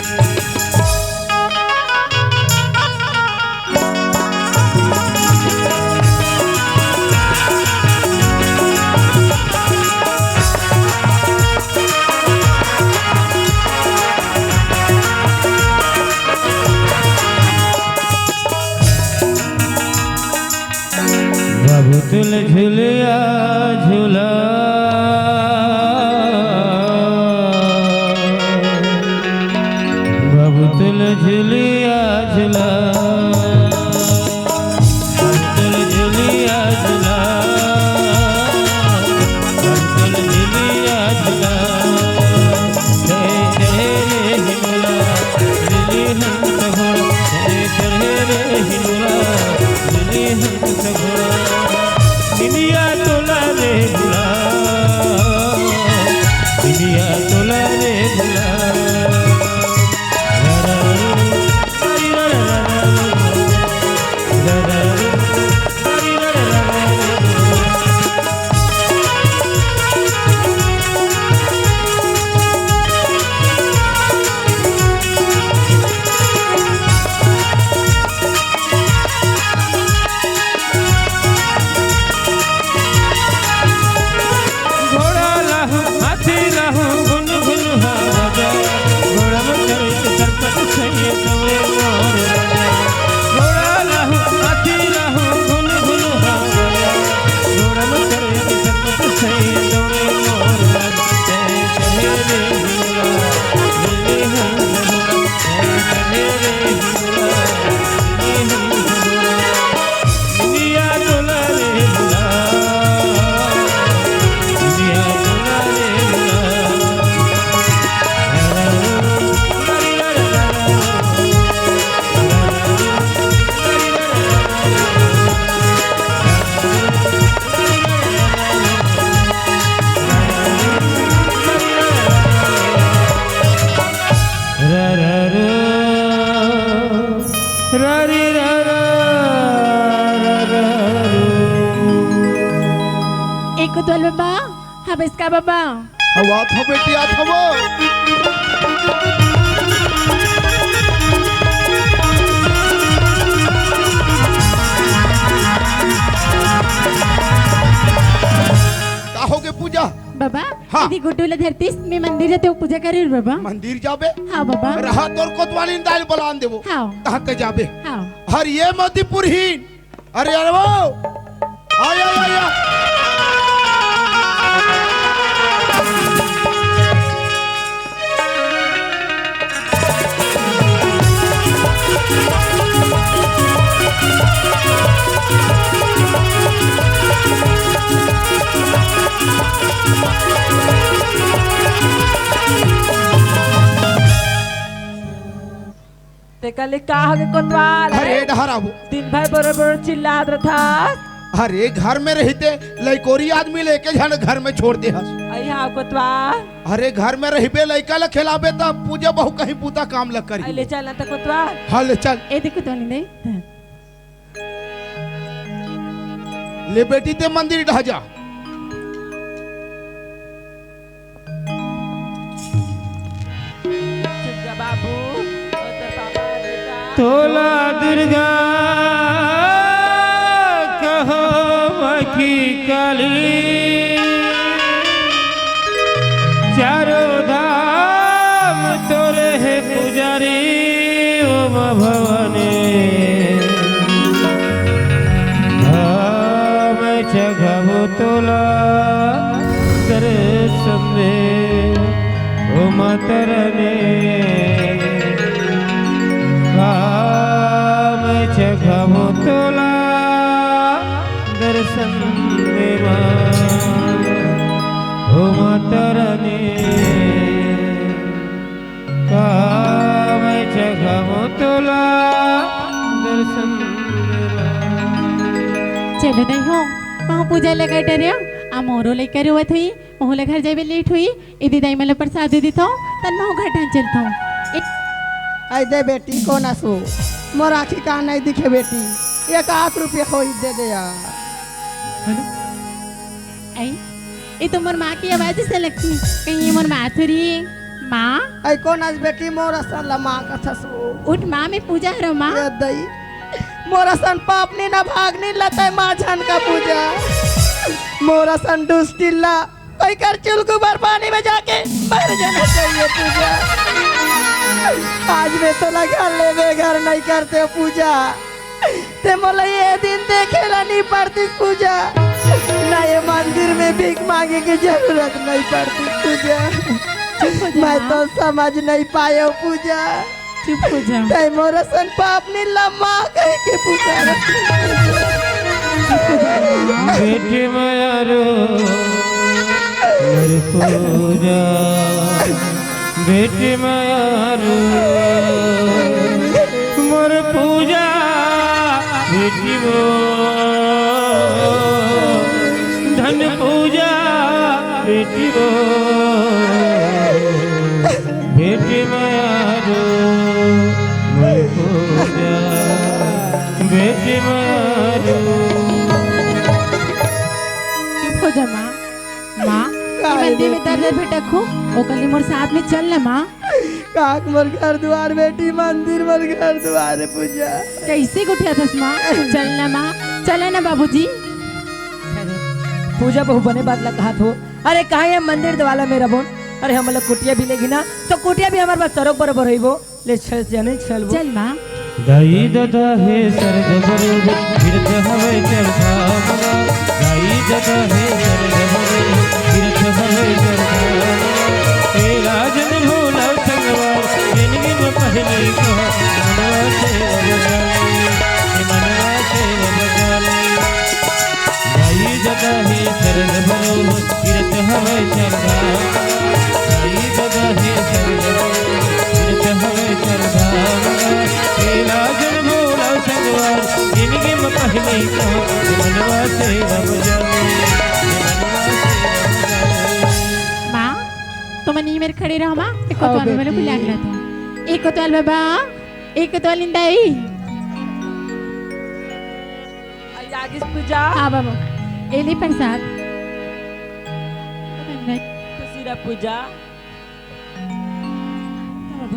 बाबू तुल झुलिया झूला, बाबू तुल झुलिया झूला, बाबू तुल झुलिया झूला, बाबू तुल झुलिया झूला। चढ़े रे हिमुला लिली हंस घोड़ा, चढ़े रे हिमुला लिली हंस घोड़ा। इंडिया तोला रे बुला, इंडिया तोला रे बुला। बाबा हम इसका बाबा हवा था बेटिया था वो बाबा हाँ। यदि गुड्डूला धरतीस मी मंदिर जाते पूजा करेल बाबा मंदिर जाबे हाँ बाबा रहा तोर कोतवाली दाल बलान देबो हाँ कहते जाबे हाँ हर ये मोतीपुरहीन अरे अरे वो आया आया ते कल का हगे कोतवाल अरे डहराबो दिन भर बरोबर चिल्लात रथा अरे घर में रहते लइकोरी आदमी लेके जान घर में छोड़ दे हस आई हाँ कोतवाल अरे घर में रहबे लइका ला खिलाबे तब पूजा बहु कहीं पूता काम ला आई करी ले चलना तो कोतवाल हल चल ए देखो तो नहीं दे ले बेटी ते मंदिर ढह जा चुप जा बाबू उधर पापा बेटा तोला दुर्गा कहो मखी काली चारों धाम तोरे है पुजारी ओम भवानी धाम जगबो तोला दर्शन दे ओ मातरने काम जगबो तोला दर्शन देवा ओ मातरने काम जगबो तोला दर्शन देवा चलो नहीं हो वहाँ पूजा लगा डरे आ मोरो लेकर हुआ थी मोहले घर जाए लेट हुई इदी दाई मला प्रसाद दे देता हूँ तन मैं घाटा चलता हूँ आई दे बेटी कौन आसो मोर आखी का नहीं दिखे बेटी 1 रुपया हो दे दे यार आई ये तो मोर माँ की आवाज से लगती कहीं ये मोर माँ थोड़ी माँ आई कौन आज बेटी मोर असन माँ का थसो उठ माँ में पूजा है माँ ये दई मोर असन पापनी ना भागनी लता माँ झन का पूजा मोर असन दुष्टिल्ला कोई कर चुलकू भर पानी में जाके मर जाना चाहिए पूजा आज में तो लगा ले वे घर नहीं करते पूजा ते मोला ये दिन देखेला नहीं पड़ती पूजा ना ये मंदिर में भीख मांगे की जरूरत नहीं पड़ती पूजा मैं तो समझ नहीं पाया पूजा चुप हो जा तै मोर सन पाप नी लम्मा कह के पुकार बेटी मायारो मेरी पूजा बेटी मायारो मोर पूजा बेटी वो धन पूजा बेटी वो बेटी मायारो मोर पूजा बेटी मायारो चुप हो जा माँ माँ मंदिर में दर्द बेटा खो ओ कली मोर साथ में चल ना माँ काक मोर घर द्वार बेटी मंदिर मोर घर द्वार पूजा कैसे उठा था माँ चल ना माँ चले ना बाबूजी पूजा बहु बने बात लगा हो अरे कहा है मंदिर वाला मेरा बोन अरे हम लोग कुटिया भी लेगी ना तो कुटिया भी हमारे पास सड़क बराबर है वो ले चल जाने चल वो चल माँ दाई दादा है सर्द बरोबर गिरत हवे चरखा मगा दाई दादा है सर्द बरोबर गिरत हवे चरखा ए राजन भोला संगवार जिंदगी में पहले को मनवा से बजाले मनवा से बजाले दाई दादा है सर्द बरोबर गिरत हवे चरखा दाई दादा है सर्द बरोबर गिरत हवे चरखा राजन भोला संगवार जिंदगी में पहले को मनवा से बजाले माँ तो मैं नहीं मेरे खड़े रहो माँ एक कोतवाल में मैंने बुला लिया था एक कोतवाल बाबा एक कोतवाल इंदाई आगे पूजा हाँ बाबा एली प्रसाद खुशी पूजा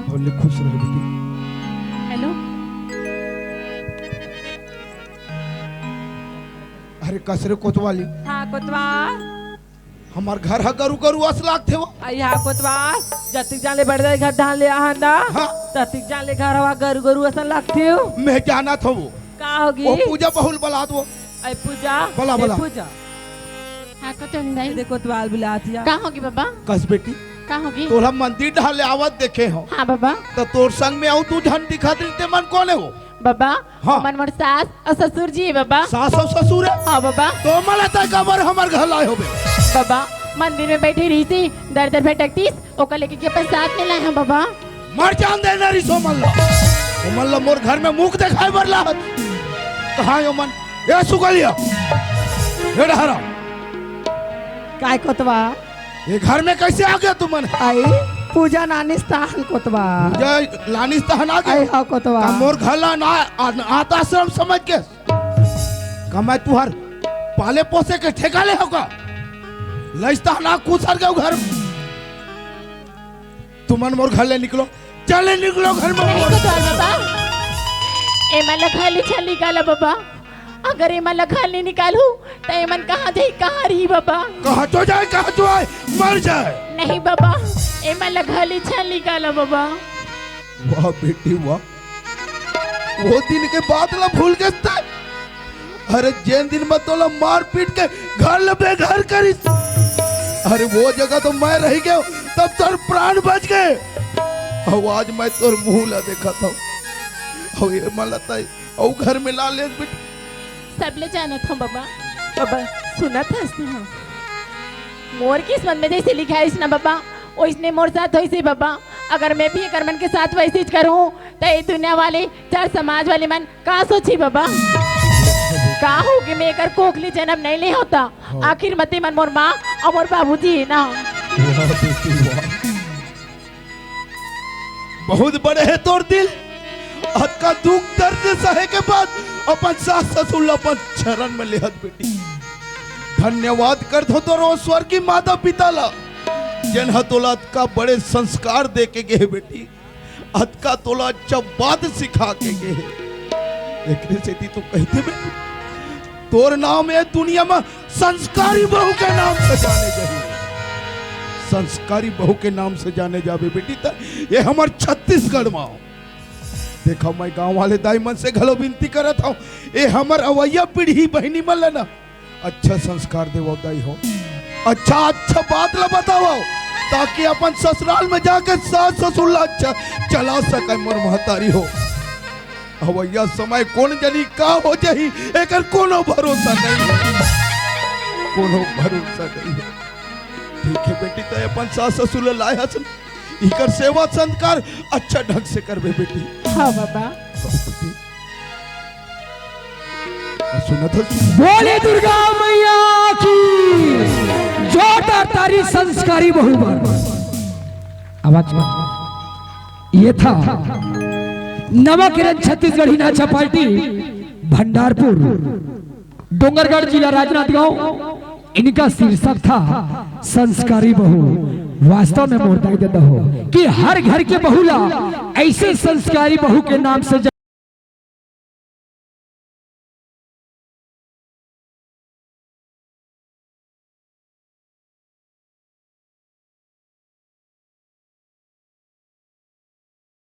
बोले खुश रह बेटी हेलो अरे कसरे कोतवाली हाँ कोतवाल हमार घर है गरु गरु असलाक थे वो आई हा कोतवा जतिक जान ले बढ़ जाए घर धान ले आंदा हाँ। ततिक जान ले घर हवा गरु गरु असन लगते हो मैं जाना था वो का होगी वो पूजा बहुल बला दो आई पूजा बोला, ए बोला। पूजा हाँ को तुम नहीं देखो कोतवाल बुलातिया कहाँ होगी बाबा कस बेटी कहाँ होगी तोला मंदिर ढाले आवत देखे हो हाँ बाबा तो तोर संग में आऊ तू झन दिखा दे मन कौन है वो बाबा हाँ। मन मोर सास और ससुर जी है बाबा सास और ससुर है हाँ बाबा तो मला तक कबर हमार घर लाए होबे बाबा मंदिर में बैठी रही थी दर दर भटकतीस ओका लेके के अपन साथ में लाए हैं बाबा मर जान दे नरी सो मल्ला मोर घर में मुख दिखाई बर ला कहाँ यो मन ये सुगलिया ये डहरा काय कोतवा ये घर में कैसे आ गया तुम मन आई पूजा नानिस ताहन कोतवा जय लानिस तहन आ आई गया हा कोतवा का मोर घर ला ना आता श्रम समझ के कमाई तुहार पाले पोसे के ठेका ले होगा लइस्ता ना कुसर गयो घर तुमन मोर घर ले निकलो चले निकलो घर में नहीं को तो बाबा ए मन खाली छली गाला बाबा अगर ए मन खाली निकालू तो ए मन कहाँ जाई कहाँ रही बाबा कहा तो जाए कहा तो आए मर जाए नहीं बाबा ए मन खाली छली गाला बाबा वाह बेटी वाह वो दिन के बाद ला भूल गए थे। अरे जैन दिन में तोला मार पीट के घर ले बेघर करी अरे वो जगह तो मैं रह गया तब तोर प्राण बच गए और आज मैं तोर मुंह ला देखा था और ये मन लगता है और घर में ला ले बेटी सब ले जाना था बाबा बाबा सुना था इसने हाँ मोर किस्मत में जैसे लिखा है इसने बाबा वो इसने मोर साथ हो इसे बाबा अगर मैं भी करमन के साथ वैसे करूं तो ये दुनिया वाले चार समाज वाले मन कहाँ सोची बाबा कहा होगी मैं कर कोखली जन्म नहीं ले होता आखिर मते मन मोर माँ और मोर बाबूजी है ना वाह बेटी वाह बहुत बड़े है तोर दिल हद का दुख दर्द सहे के बाद अपन सास ससुर अपन चरण में लेहत बेटी धन्यवाद कर दो तो स्वर की माता पिता ला जन हतोला का बड़े संस्कार दे के गए बेटी हद का तोला अच्छा बात सिखा के गए लेकिन से तो कहते बेटी तोर नाम है दुनिया में संस्कारी बहू के नाम से जाने जाइए संस्कारी बहू के नाम से जाने जावे बेटी त ये हमार छत्तीसगढ़ में देखा मैं गांव वाले दाई मन से घलो विनती करत हूँ ये हमार अवैया पीढ़ी बहनी मन लेना अच्छा संस्कार देवो दाई हो अच्छा अच्छा बात ला बताओ ताकि अपन ससुराल में जाके सास ससुर ला अच्छा चला सके मोर महतारी हो अवैया समय कौन जनी का हो जाही एकर कोनो भरोसा नहीं है कोनो भरोसा नहीं है ठीक है बेटी तो अपन सास ससुर लाए हसन इकर सेवा संस्कार अच्छा ढंग से करबे बेटी हाँ बाबा सुनत हो बोले दुर्गा मैया की जोटा तारी संस्कारी बहु आवाज में ये था नवकिरण छत्तीसगढ़ी नाचा पार्टी भंडारपुर डोंगरगढ़ जिला राजनांदगांव इनका शीर्षक था संस्कारी बहू वास्तव में मोरदाई देता हो कि हर घर के बहुला ऐसे संस्कारी बहू के नाम से